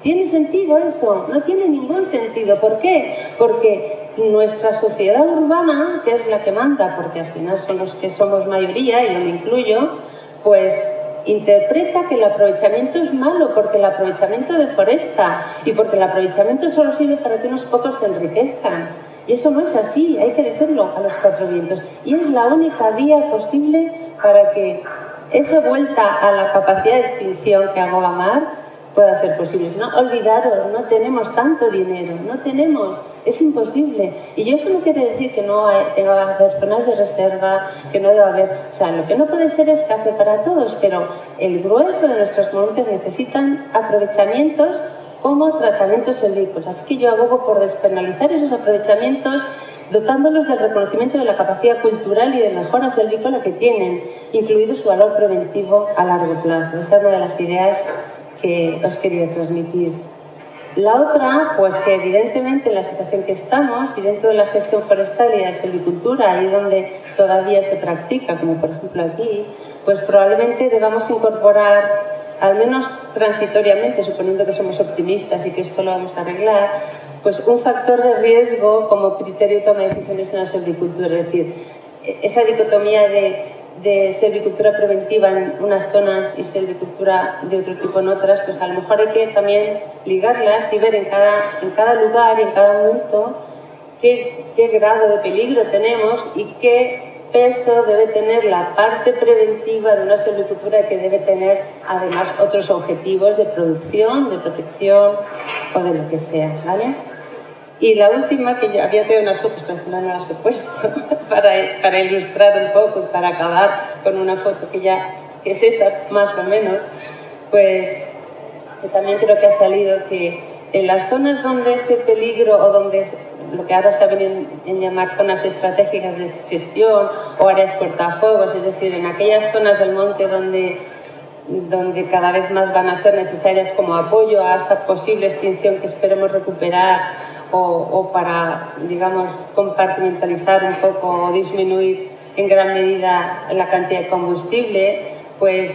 ¿Tiene sentido eso? No tiene ningún sentido. ¿Por qué? Porque nuestra sociedad urbana, que es la que manda, porque al final son los que somos mayoría, y yo me incluyo, pues interpreta que el aprovechamiento es malo, porque el aprovechamiento deforesta y porque el aprovechamiento solo sirve para que unos pocos se enriquezcan. Y eso no es así, hay que decirlo a los cuatro vientos. Y es la única vía posible para que esa vuelta a la capacidad de extinción que aboga Mar pueda ser posible. Si no, olvidaros, no tenemos tanto dinero, no tenemos, es imposible. Y eso no quiere decir que no va a haber zonas de reserva, que no debe haber, o sea, lo que no puede ser es café para todos, pero el grueso de nuestros montes necesitan aprovechamientos como tratamientos silvícolas. Así que yo abogo por despenalizar esos aprovechamientos, dotándolos del reconocimiento de la capacidad cultural y de mejora silvícola que tienen, incluido su valor preventivo a largo plazo. Esa es una de las ideas que os quería transmitir. La otra, pues que evidentemente en la situación que estamos y dentro de la gestión forestal y de la silvicultura, ahí donde todavía se practica, como por ejemplo aquí, pues probablemente debamos incorporar, al menos transitoriamente, suponiendo que somos optimistas y que esto lo vamos a arreglar, pues un factor de riesgo como criterio de toma de decisiones en la silvicultura, es decir, esa dicotomía de silvicultura preventiva en unas zonas y silvicultura de otro tipo en otras, pues a lo mejor hay que también ligarlas y ver en cada lugar y en cada momento qué grado de peligro tenemos y qué peso debe tener la parte preventiva de una silvicultura, que debe tener además otros objetivos de producción, de protección o de lo que sea, ¿vale? Y la última, que ya había tenido unas fotos, pero al final no las he puesto, para ilustrar un poco y para acabar con una foto que es esa, más o menos, pues que también creo que ha salido que en las zonas donde ese peligro o donde lo que ahora se ha venido en llamar zonas estratégicas de gestión o áreas cortafuegos, es decir, en aquellas zonas del monte donde cada vez más van a ser necesarias como apoyo a esa posible extinción que esperemos recuperar, o para, digamos, compartimentalizar un poco o disminuir en gran medida la cantidad de combustible, pues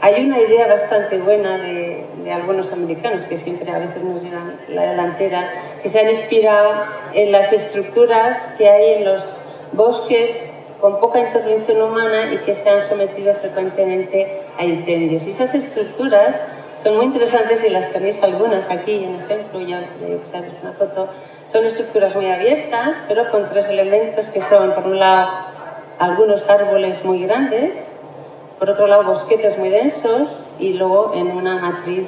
hay una idea bastante buena de algunos americanos, que siempre a veces nos llevan la delantera, que se han inspirado en las estructuras que hay en los bosques con poca intervención humana y que se han sometido frecuentemente a incendios. Y esas estructuras son muy interesantes y las tenéis algunas aquí en ejemplo, ya os he visto una foto. Son estructuras muy abiertas, pero con tres elementos que son, por un lado, algunos árboles muy grandes, por otro lado, bosquetes muy densos y luego en una matriz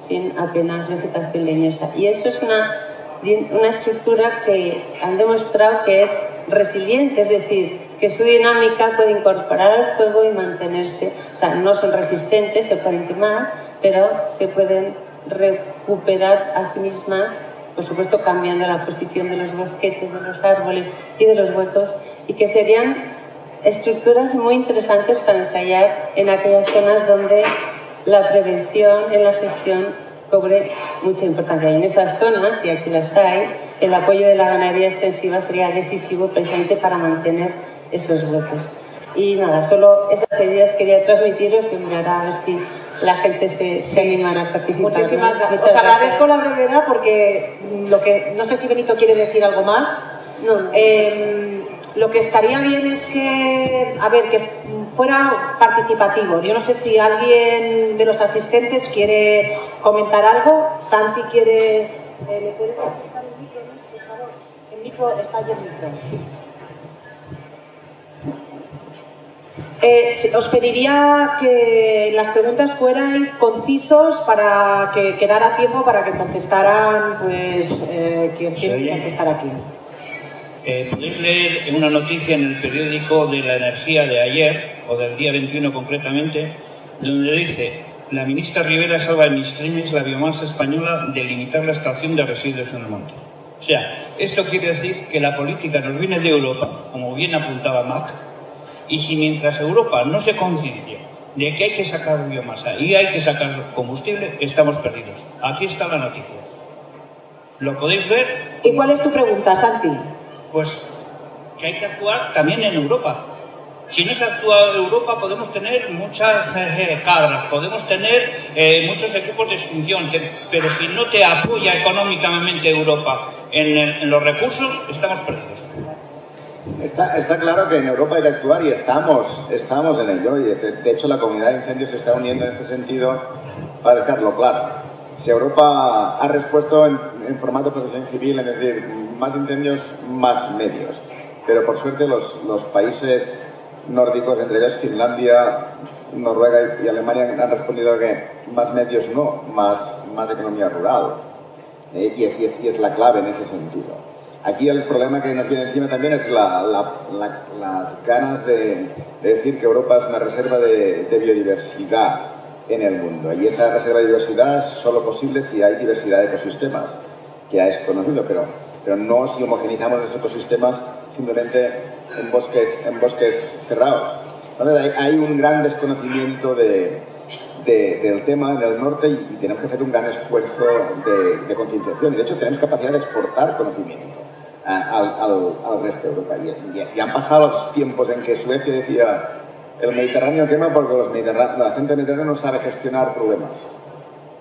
sin apenas vegetación leñosa. Y eso es una estructura que han demostrado que es resiliente, es decir, que su dinámica puede incorporar al fuego y mantenerse, o sea, no son resistentes, se pueden quemar, pero se pueden recuperar a sí mismas, por supuesto cambiando la posición de los bosquetes, de los árboles y de los huecos, y que serían estructuras muy interesantes para ensayar en aquellas zonas donde la prevención en la gestión cobre mucha importancia. Y en esas zonas, y aquí las hay, el apoyo de la ganadería extensiva sería decisivo precisamente para mantener esos huecos. Y nada, solo esas ideas quería transmitiros y mirar a ver si la gente se animara a participar. Muchísimas gracias. Os agradezco la brevedad porque no sé si Benito quiere decir algo más. No. Lo que estaría bien es que fuera participativo. Yo no sé si alguien de los asistentes quiere comentar algo. Santi quiere... ¿Le puedes acercar el micro, por favor? El micro, está allí el micro. Os pediría que las preguntas fuerais concisos para que quedara tiempo para que contestaran quien quiera contestar aquí. Podéis leer una noticia en el periódico de la energía de ayer, o del día 21 concretamente, donde dice: la ministra Rivera salva en extremis la biomasa española de limitar la extracción de residuos en el monte. O sea, esto quiere decir que la política nos viene de Europa, como bien apuntaba Mac, y si mientras Europa no se conciencie de que hay que sacar biomasa y hay que sacar combustible, estamos perdidos. Aquí está la noticia. ¿Lo podéis ver? ¿Y cuál es tu pregunta, Santi? Pues que hay que actuar también en Europa. Si no se actúa en Europa, podemos tener muchas cabras, podemos tener muchos equipos de extinción, pero si no te apoya económicamente Europa en los recursos, estamos perdidos. Está claro que en Europa hay que actuar y estamos en ello. Y de hecho, la comunidad de incendios se está uniendo en este sentido para dejarlo claro. Si Europa ha respuesto en formato de protección civil, es decir, más incendios, más medios. Pero por suerte los países nórdicos, entre ellos Finlandia, Noruega y Alemania, han respondido que más medios no, más economía rural. Y es la clave en ese sentido. Aquí el problema que nos viene encima también es las ganas de decir que Europa es una reserva de biodiversidad en el mundo. Y esa reserva de diversidad es solo posible si hay diversidad de ecosistemas, que ya es conocido, pero no si homogenizamos los ecosistemas simplemente en bosques cerrados. Entonces hay un gran desconocimiento del tema en el norte y tenemos que hacer un gran esfuerzo de concienciación. Y de hecho tenemos capacidad de exportar conocimiento al resto de Europa. Y han pasado los tiempos en que Suecia decía: el Mediterráneo quema porque la gente del Mediterráneo no sabe gestionar problemas.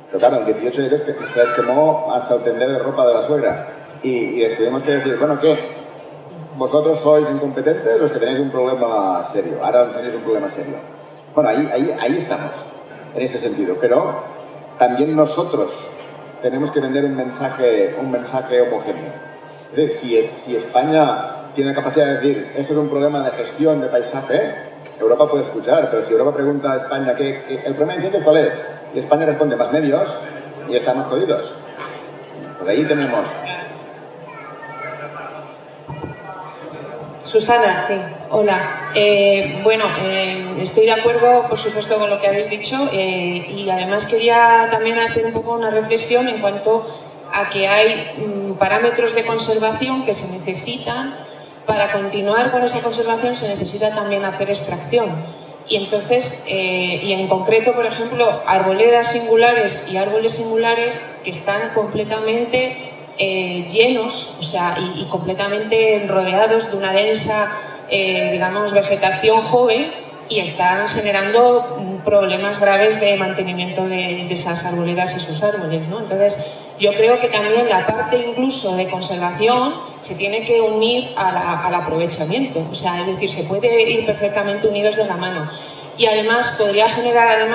Pero claro, en 18 días se quemó hasta el tender de ropa de la suegra. Y les tuvimos que decir: bueno, ¿qué? ¿Vosotros sois incompetentes los que tenéis un problema serio? Ahora tenéis un problema serio. Bueno, ahí estamos, en ese sentido. Pero también nosotros tenemos que vender un mensaje homogéneo. Es decir, si España tiene la capacidad de decir: esto es un problema de gestión de paisaje, Europa puede escuchar. Pero si Europa pregunta a España ¿el problema de incendios cuál es? Y España responde: más medios, y estamos jodidos. Por ahí tenemos... Susana, sí. Hola. Estoy de acuerdo, por supuesto, con lo que habéis dicho y además quería también hacer un poco una reflexión en cuanto a que hay parámetros de conservación que se necesitan. Para continuar con esa conservación se necesita también hacer extracción. Y entonces, y en concreto, por ejemplo, arboledas singulares y árboles singulares que están completamente llenos, o sea, y completamente rodeados de una densa, digamos, vegetación joven, y están generando problemas graves de mantenimiento de esas arboledas y sus árboles, ¿no? Entonces, yo creo que también la parte incluso de conservación se tiene que unir al aprovechamiento, o sea, es decir, se puede ir perfectamente unidos de la mano. Y además podría generar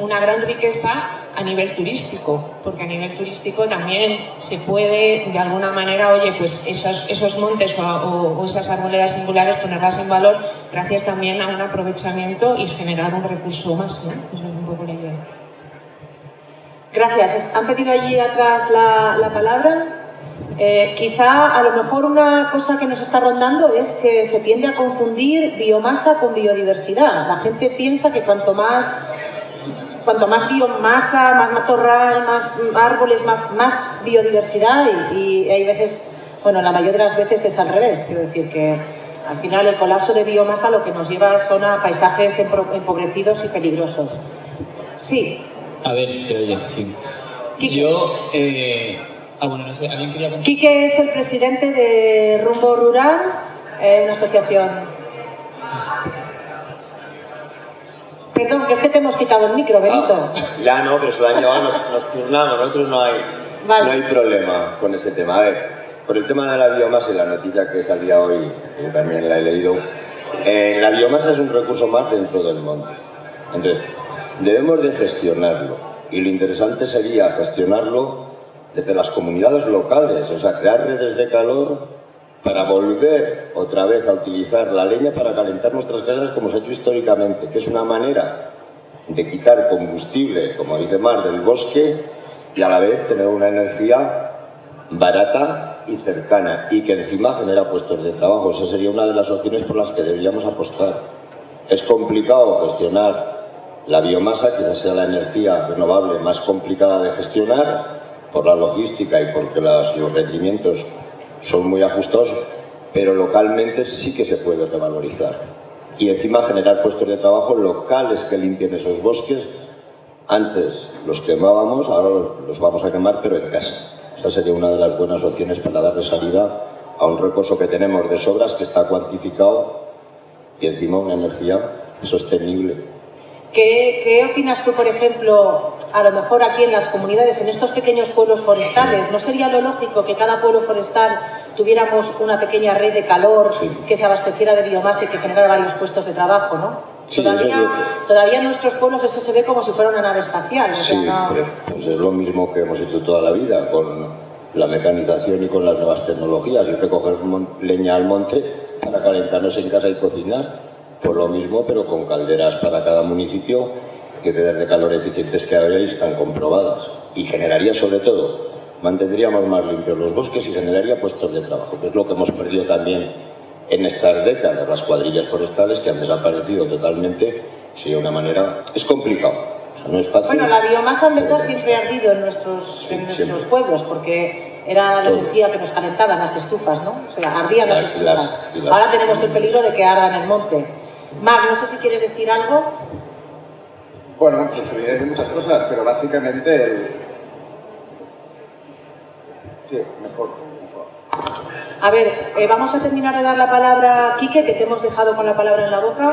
una gran riqueza a nivel turístico, porque a nivel turístico también se puede, de alguna manera, oye, pues esos montes o esas arboledas singulares ponerlas en valor gracias también a un aprovechamiento y generar un recurso más, ¿no? Eso es un poco la idea. Gracias. ¿Han pedido allí atrás la palabra? Quizá a lo mejor una cosa que nos está rondando es que se tiende a confundir biomasa con biodiversidad. La gente piensa que cuanto más biomasa, más matorral, más árboles, más biodiversidad y hay veces, bueno, la mayoría de las veces es al revés. Quiero decir que Al final, el colapso de biomasa lo que nos lleva son a paisajes empobrecidos y peligrosos. Sí. A ver si se oye, sí. Quique. Yo... bueno, no sé, ¿alguien quería contar? Quique es el presidente de Rumbo Rural, una asociación... Perdón, que es que te hemos quitado el micro, Benito. Ya no, pero se lo han llevado, nos turnamos, nosotros no hay problema con ese tema. A ver, por el tema de la biomasa y la noticia que salía hoy, yo también la he leído, la biomasa es un recurso más dentro del monte. Entonces, debemos de gestionarlo. Y lo interesante sería gestionarlo desde las comunidades locales, o sea, crear redes de calor para volver otra vez a utilizar la leña para calentar nuestras casas como se ha hecho históricamente, que es una manera de quitar combustible, como dice Mar, del bosque y a la vez tener una energía barata y cercana y que encima genera puestos de trabajo. Esa sería una de las opciones por las que deberíamos apostar. Es complicado gestionar la biomasa, quizás sea la energía renovable más complicada de gestionar por la logística y porque los rendimientos son muy ajustados, pero localmente sí que se puede revalorizar. Y encima generar puestos de trabajo locales que limpien esos bosques. Antes los quemábamos, ahora los vamos a quemar, pero en casa. Esa sería una de las buenas opciones para darle salida a un recurso que tenemos de sobras, que está cuantificado, y encima una energía sostenible. ¿Qué opinas tú, por ejemplo, a lo mejor aquí en las comunidades, en estos pequeños pueblos forestales? ¿No sería lo lógico que cada pueblo forestal tuviéramos una pequeña red de calor que se abasteciera de biomasa y que generara varios puestos de trabajo, ¿no? Sí, todavía en nuestros pueblos eso se ve como si fuera una nave espacial. Sí, pues es lo mismo que hemos hecho toda la vida con la mecanización y con las nuevas tecnologías, y recoger leña al monte para calentarnos en casa y cocinar. Por lo mismo, pero con calderas para cada municipio, que redes de calor eficientes que había y están comprobadas. Y generaría, sobre todo, mantendríamos más limpios los bosques y generaría puestos de trabajo, que es lo que hemos perdido también en estas décadas. Las cuadrillas forestales, que han desaparecido totalmente, sería una manera... Es complicado, o sea, no es fácil. Bueno, la biomasa en verdad siempre ha ardido en nuestros pueblos, porque era la energía que nos calentaban las estufas, ¿no? O sea, ardían las estufas. Ahora tenemos el peligro de que arda en el monte. Mar, no sé si quieres decir algo. Bueno, pues podría decir muchas cosas, pero básicamente... Sí, mejor. A ver, vamos a terminar de dar la palabra a Quique, que te hemos dejado con la palabra en la boca.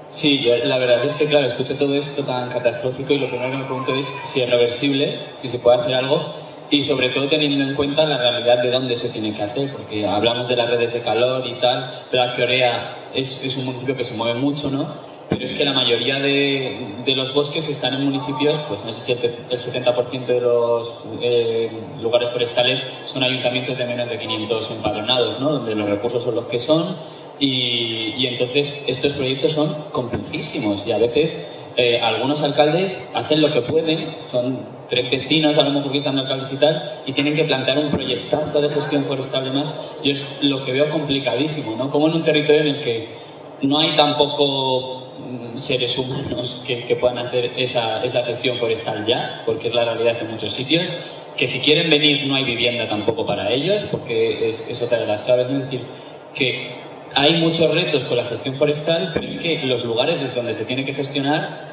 Sí, yo la verdad es que, claro, escucho todo esto tan catastrófico y lo primero que me pregunto es si es reversible, si se puede hacer algo y sobre todo teniendo en cuenta la realidad de dónde se tiene que hacer, porque hablamos de las redes de calor y tal, pero Orea es un municipio que se mueve mucho, ¿no? Pero es que la mayoría de los bosques están en municipios, pues no sé si el 70% de los lugares forestales son ayuntamientos de menos de 500 empadronados, ¿no? Donde los recursos son los que son y entonces estos proyectos son complejísimos y a veces algunos alcaldes hacen lo que pueden, son 3 vecinos a lo mejor que están alcaldes y tal, y tienen que plantear un proyectazo de gestión forestal y demás. Yo es lo que veo complicadísimo, ¿no? Como en un territorio en el que no hay tampoco seres humanos que puedan hacer esa gestión forestal ya, porque es la realidad en muchos sitios, que si quieren venir no hay vivienda tampoco para ellos, porque es otra de las claves, ¿no? Es decir, que hay muchos retos con la gestión forestal, pero es que los lugares desde donde se tiene que gestionar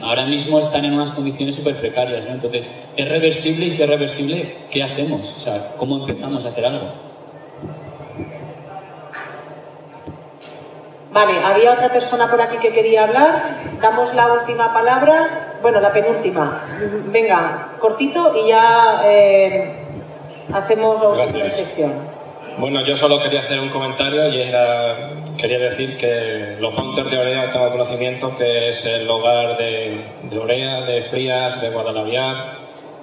ahora mismo están en unas condiciones súper precarias, ¿no? Entonces, ¿es reversible? Y si es reversible, ¿qué hacemos? O sea, ¿cómo empezamos a hacer algo? Vale, había otra persona por aquí que quería hablar. Damos la última palabra, bueno, la penúltima. Venga, cortito y ya hacemos la última reflexión. Bueno, yo solo quería hacer un comentario y quería decir que los montes de Orea tengo conocimiento que es el hogar de Orea, de Frías, de Guadalaviar,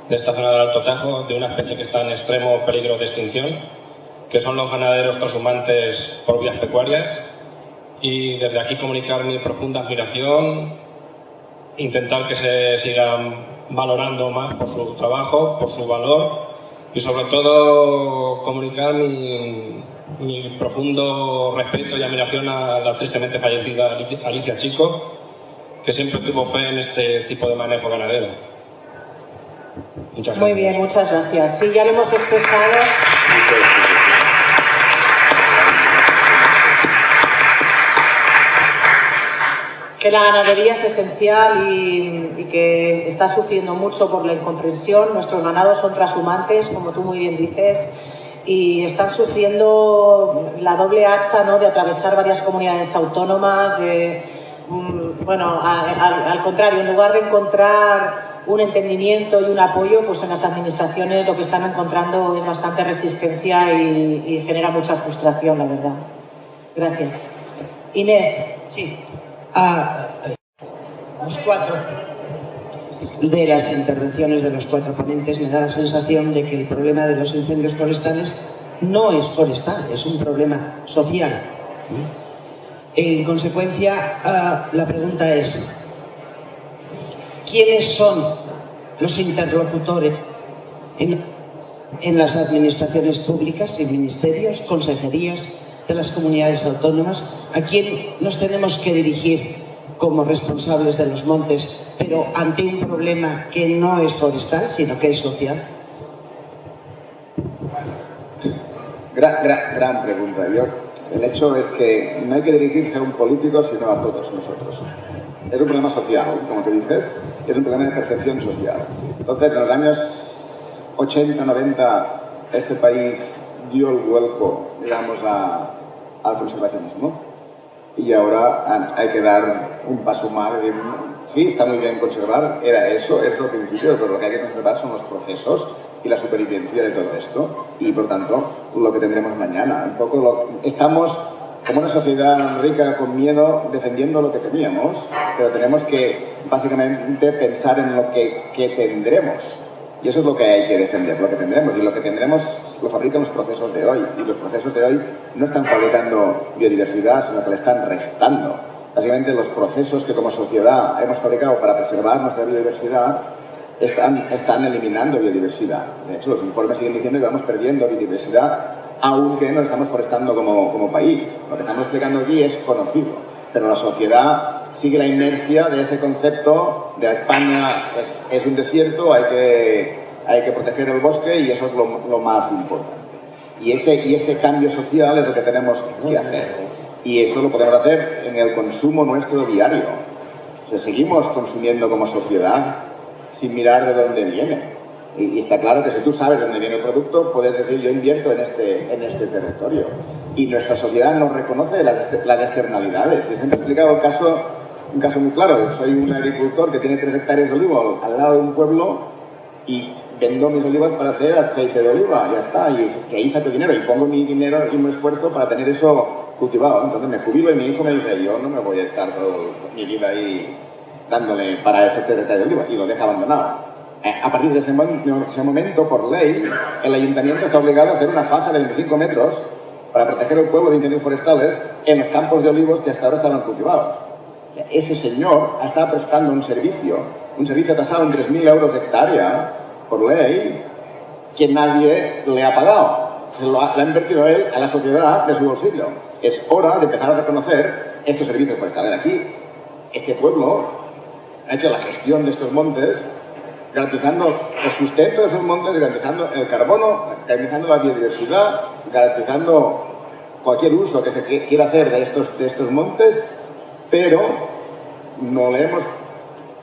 de esta zona del Alto Tajo, de una especie que está en extremo peligro de extinción, que son los ganaderos trashumantes por vías pecuarias. Y desde aquí comunicar mi profunda admiración, intentar que se sigan valorando más por su trabajo, por su valor y sobre todo comunicar mi profundo respeto y admiración a la tristemente fallecida Alicia Chico, que siempre tuvo fe en este tipo de manejo ganadero. Muchas gracias. Muy bien, muchas gracias. Sí, ya lo hemos expresado. que la ganadería es esencial y que está sufriendo mucho por la incomprensión. Nuestros ganados son trashumantes, como tú muy bien dices, y están sufriendo la doble hacha, ¿no?, de atravesar varias comunidades autónomas, bueno, al contrario, en lugar de encontrar un entendimiento y un apoyo, pues en las administraciones lo que están encontrando es bastante resistencia y genera mucha frustración, la verdad. Gracias. Inés. Sí. Los cuatro de las intervenciones de los cuatro ponentes me da la sensación de que el problema de los incendios forestales no es forestal, es un problema social. En consecuencia, la pregunta es: ¿quiénes son los interlocutores en las administraciones públicas y ministerios, consejerías de las comunidades autónomas? ¿A quién nos tenemos que dirigir como responsables de los montes, pero ante un problema que no es forestal, sino que es social? Gran pregunta. El hecho es que no hay que dirigirse a un político, sino a todos nosotros. Es un problema social, como te dices, es un problema de percepción social. Entonces, en los años 80, 90, este país dio el vuelco, digamos, al conservacionismo. Y ahora hay que dar un paso más. Sí, está muy bien conservar, era eso, es lo principio, pero lo que hay que conservar son los procesos y la supervivencia de todo esto. Y, por tanto, lo que tendremos mañana. Un poco estamos como una sociedad rica con miedo defendiendo lo que teníamos, pero tenemos que básicamente pensar en lo que tendremos. Y eso es lo que hay que defender, lo que tendremos. Y lo que tendremos lo fabrican los procesos de hoy. Y los procesos de hoy no están fabricando biodiversidad, sino que le están restando. Básicamente los procesos que como sociedad hemos fabricado para preservar nuestra biodiversidad están eliminando biodiversidad. De hecho, los informes siguen diciendo que vamos perdiendo biodiversidad, aunque nos estamos forestando como país. Lo que estamos explicando aquí es conocido, pero la sociedad sigue la inercia de ese concepto de España es un desierto, hay que proteger el bosque y eso es lo más importante. Y ese cambio social es lo que tenemos que hacer. Y eso lo podemos hacer en el consumo nuestro diario. O sea, seguimos consumiendo como sociedad sin mirar de dónde viene. Y está claro que si tú sabes de dónde viene el producto, puedes decir yo invierto en este territorio. Y nuestra sociedad no reconoce las externalidades. Y siempre he explicado un caso muy claro. Soy un agricultor que tiene 3 hectáreas de olivo al lado de un pueblo y vendo mis olivas para hacer aceite de oliva, ya está. Y que ahí saco dinero y pongo mi dinero y mi esfuerzo para tener eso cultivado. Entonces me jubilo y mi hijo me dice, yo no me voy a estar toda mi vida ahí dándole para ese 3 hectáreas de oliva, y lo deja abandonado. A partir de ese momento, por ley, el ayuntamiento está obligado a hacer una faja de 25 metros para proteger el pueblo de incendios forestales en los campos de olivos que hasta ahora estaban cultivados. Ese señor está prestando un servicio tasado en 3.000 euros de hectárea, por ley, que nadie le ha pagado. Lo ha invertido él a la sociedad de su bolsillo. Es hora de empezar a reconocer estos servicios forestales. Aquí, este pueblo ha hecho la gestión de estos montes, garantizando el sustento de esos montes, garantizando el carbono, garantizando la biodiversidad, garantizando cualquier uso que se quiera hacer de estos montes, pero no le hemos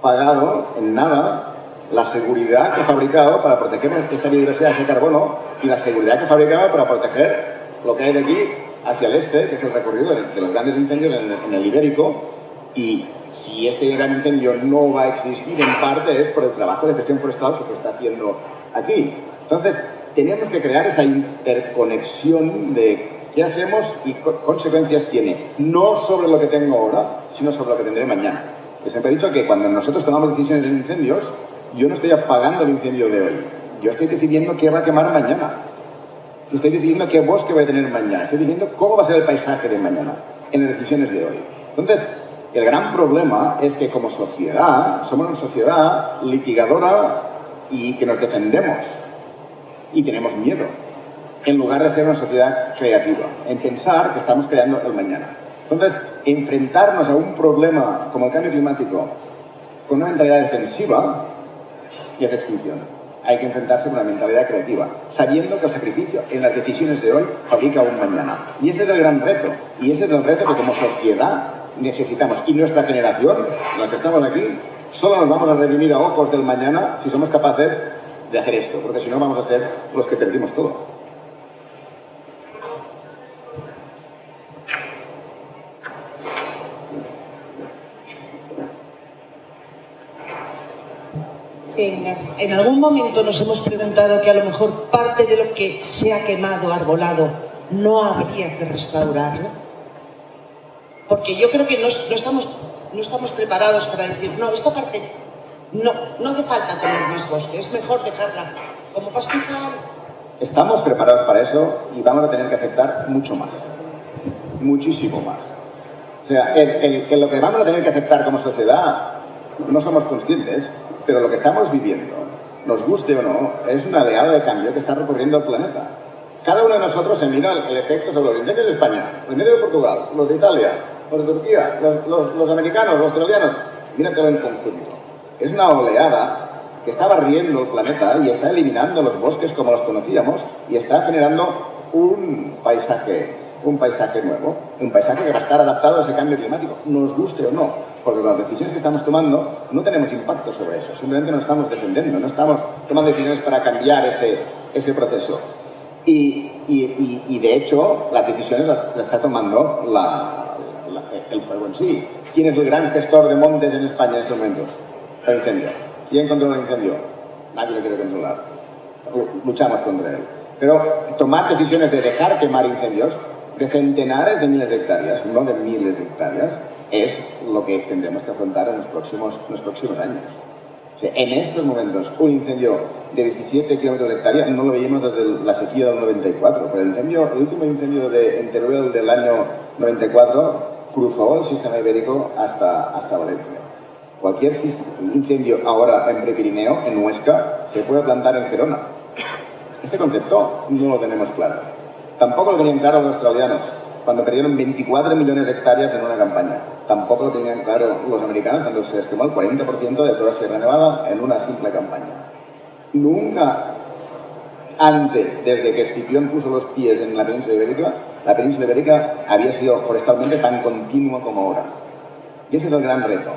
pagado en nada la seguridad que ha fabricado para proteger esta biodiversidad, ese carbono, y la seguridad que ha fabricado para proteger lo que hay de aquí hacia el este, que es el recorrido de los grandes incendios en el Ibérico. Y si este gran incendio no va a existir, en parte es por el trabajo de gestión forestal que se está haciendo aquí. Entonces, tenemos que crear esa interconexión de qué hacemos y consecuencias tiene, no sobre lo que tengo ahora, sino sobre lo que tendré mañana. Yo siempre he dicho que cuando nosotros tomamos decisiones en incendios, yo no estoy apagando el incendio de hoy, yo estoy decidiendo qué va a quemar mañana. Yo estoy decidiendo qué bosque voy a tener mañana, estoy decidiendo cómo va a ser el paisaje de mañana, en las decisiones de hoy. Entonces, el gran problema es que como sociedad, somos una sociedad litigadora y que nos defendemos y tenemos miedo, en lugar de ser una sociedad creativa, en pensar que estamos creando el mañana. Entonces, enfrentarnos a un problema como el cambio climático con una mentalidad defensiva ya es extinción. Hay que enfrentarse con una mentalidad creativa, sabiendo que el sacrificio en las decisiones de hoy fabrica un mañana. Y ese es el gran reto. Y ese es el reto que como sociedad necesitamos. Y nuestra generación, la que estamos aquí, solo nos vamos a redimir a ojos del mañana si somos capaces de hacer esto, porque si no vamos a ser los que perdimos todo. Sí, en algún momento nos hemos preguntado que a lo mejor parte de lo que se ha quemado, arbolado, no habría que restaurarlo. Porque yo creo que no estamos preparados para decir, no, esta parte no hace falta tener más bosque, es mejor dejarla como pastizal. Estamos preparados para eso y vamos a tener que aceptar mucho más, muchísimo más. O sea, en lo que vamos a tener que aceptar como sociedad no somos conscientes, pero lo que estamos viviendo, nos guste o no, es una oleada de cambio que está recorriendo el planeta. Cada uno de nosotros se mira el efecto sobre los incendios de España, los incendios de Portugal, los de Italia, los de Turquía, los americanos, los australianos. Míratelo en conjunto. Es una oleada que está barriendo el planeta y está eliminando los bosques como los conocíamos y está generando un paisaje nuevo, un paisaje que va a estar adaptado a ese cambio climático, nos guste o no, porque con las decisiones que estamos tomando no tenemos impacto sobre eso, simplemente nos estamos defendiendo, no estamos tomando decisiones para cambiar ese proceso. Y de hecho, las decisiones las está tomando el fuego en sí. ¿Quién es el gran gestor de montes en España en estos momentos? El incendio. ¿Quién controla el incendio? Nadie lo quiere controlar. Luchamos contra él. Pero tomar decisiones de dejar quemar incendios de centenares de miles de hectáreas, no de miles de hectáreas, es lo que tendremos que afrontar en los próximos años. O sea, en estos momentos, un incendio de 17 kilómetros de hectárea no lo veíamos desde la sequía del 94, pero el último incendio en Teruel del año 94 cruzó el sistema ibérico hasta Valencia. Cualquier incendio ahora en Prepirineo, en Huesca, se puede plantar en Gerona. Este concepto no lo tenemos claro. Tampoco lo tenían claro los australianos, cuando perdieron 24 millones de hectáreas en una campaña. Tampoco lo tenían claro los americanos, cuando se estimó el 40% de toda Sierra Nevada en una simple campaña. Nunca antes, desde que Escipión puso los pies en la península ibérica había sido forestalmente tan continuo como ahora. Y ese es el gran reto.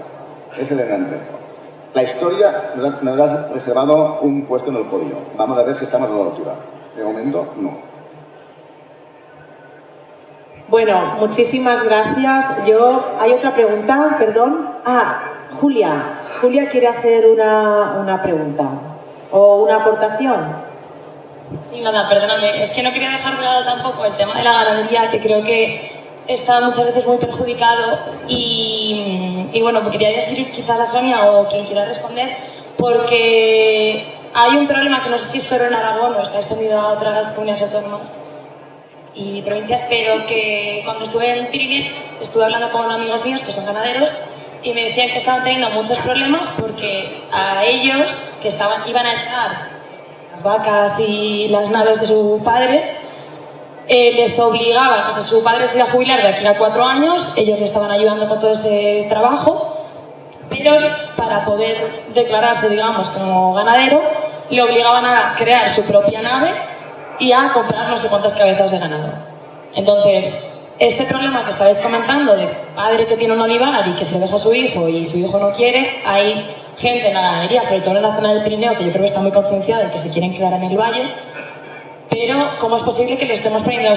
La historia nos ha reservado un puesto en el podio. Vamos a ver si estamos a la altura. De momento, no. Bueno, muchísimas gracias. ¿Hay otra pregunta? Perdón. Julia. Julia quiere hacer una pregunta o una aportación. Sí, nada, perdóname. Es que no quería dejar de lado tampoco el tema de la ganadería, que creo que está muchas veces muy perjudicado y bueno, pues quería decir quizás a Sonia o quien quiera responder, porque hay un problema que no sé si es solo en Aragón o está extendido a otras comunidades autónomas y provincias, pero que cuando estuve en Pirineos estuve hablando con amigos míos que son ganaderos y me decían que estaban teniendo muchos problemas porque a ellos que iban a entrar las vacas y las naves de su padre les obligaban, o sea, su padre se iba a jubilar de aquí a 4 años, ellos le estaban ayudando con todo ese trabajo, pero para poder declararse, digamos, como ganadero, le obligaban a crear su propia nave y a comprar no sé cuántas cabezas de ganado. Entonces, este problema que estabais comentando de padre que tiene un olivar y que se lo deja a su hijo y su hijo no quiere, hay gente en la ganadería, sobre todo en la zona del Pirineo, que yo creo que está muy concienciada de que se quieren quedar en el valle, pero ¿cómo es posible que le estemos poniendo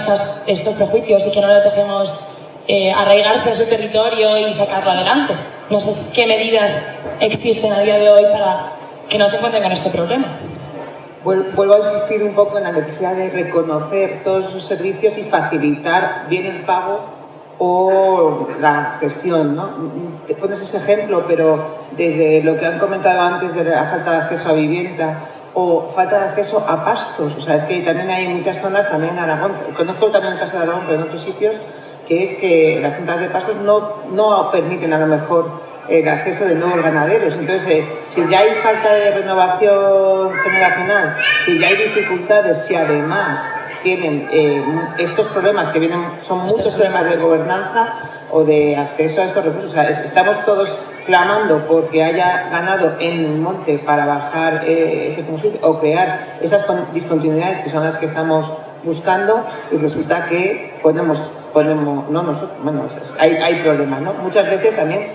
estos prejuicios y que no les dejemos arraigarse en su territorio y sacarlo adelante? No sé qué medidas existen a día de hoy para que no se encuentren con este problema. Vuelvo a insistir un poco en la necesidad de reconocer todos esos servicios y facilitar bien el pago o la gestión, ¿no? Te pones ese ejemplo, pero desde lo que han comentado antes de la falta de acceso a vivienda o falta de acceso a pastos, o sea, es que también hay muchas zonas, también en Aragón, conozco también el caso de Aragón, pero en otros sitios, que es que las juntas de pastos no permiten a lo mejor el acceso de nuevos ganaderos. Entonces, si ya hay falta de renovación generacional, si ya hay dificultades, si además tienen estos problemas que son muchos problemas de gobernanza o de acceso a estos recursos, o sea, estamos todos clamando porque haya ganado en el monte para bajar ese combustible o crear esas discontinuidades que son las que estamos buscando, y resulta que ponemos ponemos, no nosotros, bueno, hay problemas, ¿no? Muchas veces también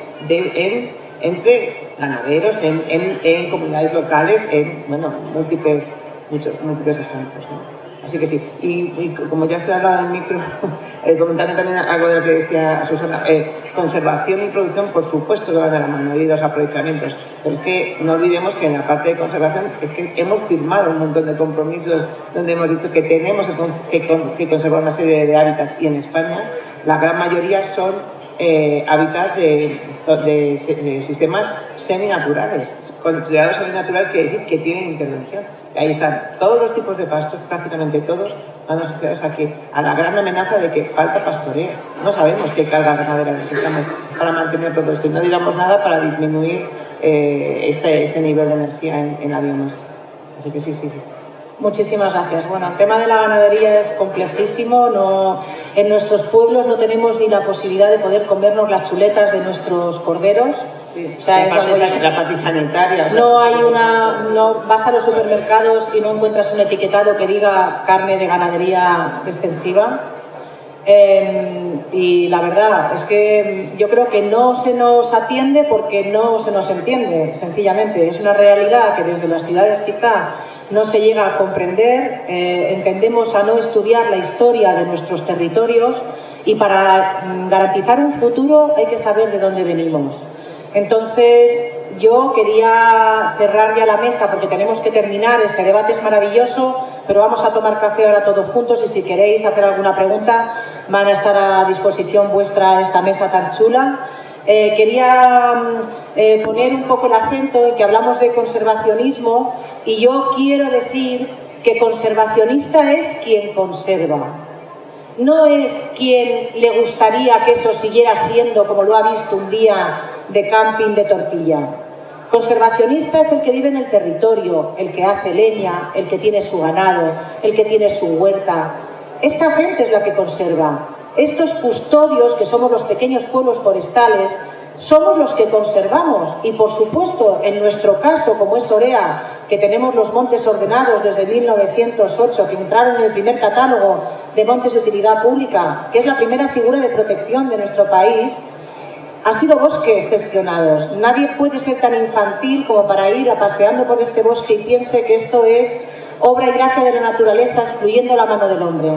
entre ganaderos, en comunidades locales, en, bueno, múltiples ejemplos, ¿no? Así que sí, y como ya estoy hablando del micro, comentando también algo de lo que decía Susana, conservación y producción, por supuesto que van de la mano, y los aprovechamientos, pero es que no olvidemos que en la parte de conservación es que hemos firmado un montón de compromisos donde hemos dicho que tenemos que conservar una serie de hábitats, y en España la gran mayoría son hábitats de sistemas semi-naturales. Considerados semi-naturales quiere decir que tienen intervención. Ahí están todos los tipos de pastos, prácticamente todos, van asociados a la gran amenaza de que falta pastoreo. No sabemos qué carga ganadera necesitamos para mantener todo esto. Y no digamos nada para disminuir este nivel de energía en la biomasa. Así que sí. Muchísimas gracias. Bueno, el tema de la ganadería es complejísimo. En nuestros pueblos no tenemos ni la posibilidad de poder comernos las chuletas de nuestros corderos. Sí, o sea, la parte sanitaria. No vas a los supermercados y no encuentras un etiquetado que diga carne de ganadería extensiva. Y la verdad es que yo creo que no se nos atiende porque no se nos entiende, sencillamente. Es una realidad que desde las ciudades quizá no se llega a comprender. Entendemos a no estudiar la historia de nuestros territorios, y para garantizar un futuro hay que saber de dónde venimos. Entonces, yo quería cerrar ya la mesa porque tenemos que terminar. Este debate es maravilloso, pero vamos a tomar café ahora todos juntos, y si queréis hacer alguna pregunta, van a estar a disposición vuestra esta mesa tan chula. Quería poner un poco el acento en que hablamos de conservacionismo, y yo quiero decir que conservacionista es quien conserva. No es quien le gustaría que eso siguiera siendo como lo ha visto un día de camping de tortilla. Conservacionista es el que vive en el territorio, el que hace leña, el que tiene su ganado, el que tiene su huerta. Esta gente es la que conserva. Estos custodios, que somos los pequeños pueblos forestales, somos los que conservamos. Y por supuesto, en nuestro caso, como es Orea, que tenemos los montes ordenados desde 1908, que entraron en el primer catálogo de montes de utilidad pública, que es la primera figura de protección de nuestro país, han sido bosques gestionados. Nadie puede ser tan infantil como para ir paseando por este bosque y piense que esto es obra y gracia de la naturaleza, excluyendo la mano del hombre.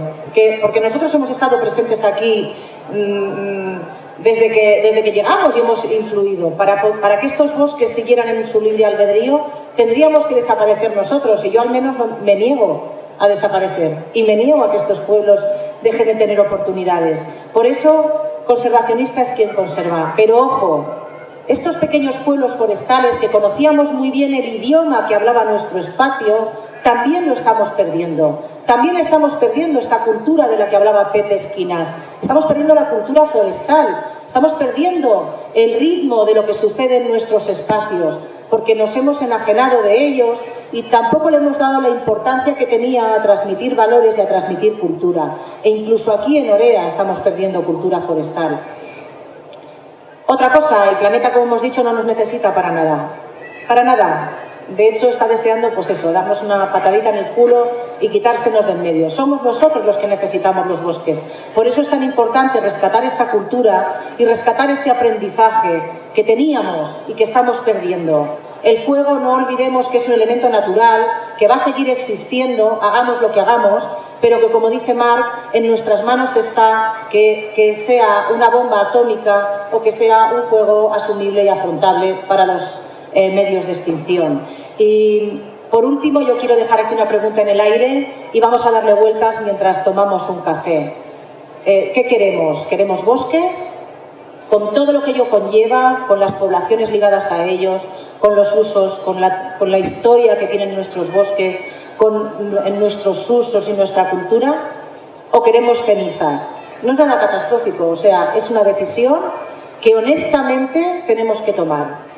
Porque nosotros hemos estado presentes aquí desde que llegamos y hemos influido. Para que estos bosques siguieran en su libre albedrío, tendríamos que desaparecer nosotros, y yo al menos me niego a desaparecer, y me niego a que estos pueblos dejen de tener oportunidades. Por eso, conservacionista es quien conserva. Pero ojo, estos pequeños pueblos forestales que conocíamos muy bien el idioma que hablaba nuestro espacio, también lo estamos perdiendo. También estamos perdiendo esta cultura de la que hablaba Pepe Esquinas. Estamos perdiendo la cultura forestal. Estamos perdiendo el ritmo de lo que sucede en nuestros espacios, porque nos hemos enajenado de ellos y tampoco le hemos dado la importancia que tenía a transmitir valores y a transmitir cultura. E incluso aquí en Orea estamos perdiendo cultura forestal. Otra cosa, el planeta, como hemos dicho, no nos necesita para nada. Para nada. De hecho, está deseando, pues eso, darnos una patadita en el culo y quitársenos de en medio. Somos nosotros los que necesitamos los bosques. Por eso es tan importante rescatar esta cultura y rescatar este aprendizaje que teníamos y que estamos perdiendo. El fuego, no olvidemos que es un elemento natural, que va a seguir existiendo, hagamos lo que hagamos, pero que, como dice Marc, en nuestras manos está que sea una bomba atómica o que sea un fuego asumible y afrontable para los medios de extinción. Y por último, yo quiero dejar aquí una pregunta en el aire y vamos a darle vueltas mientras tomamos un café. ¿Qué queremos? ¿Queremos bosques? Con todo lo que ello conlleva, con las poblaciones ligadas a ellos, con los usos, con la historia que tienen nuestros bosques, en nuestros usos y nuestra cultura, o queremos cenizas. No es nada catastrófico, o sea, es una decisión que honestamente tenemos que tomar.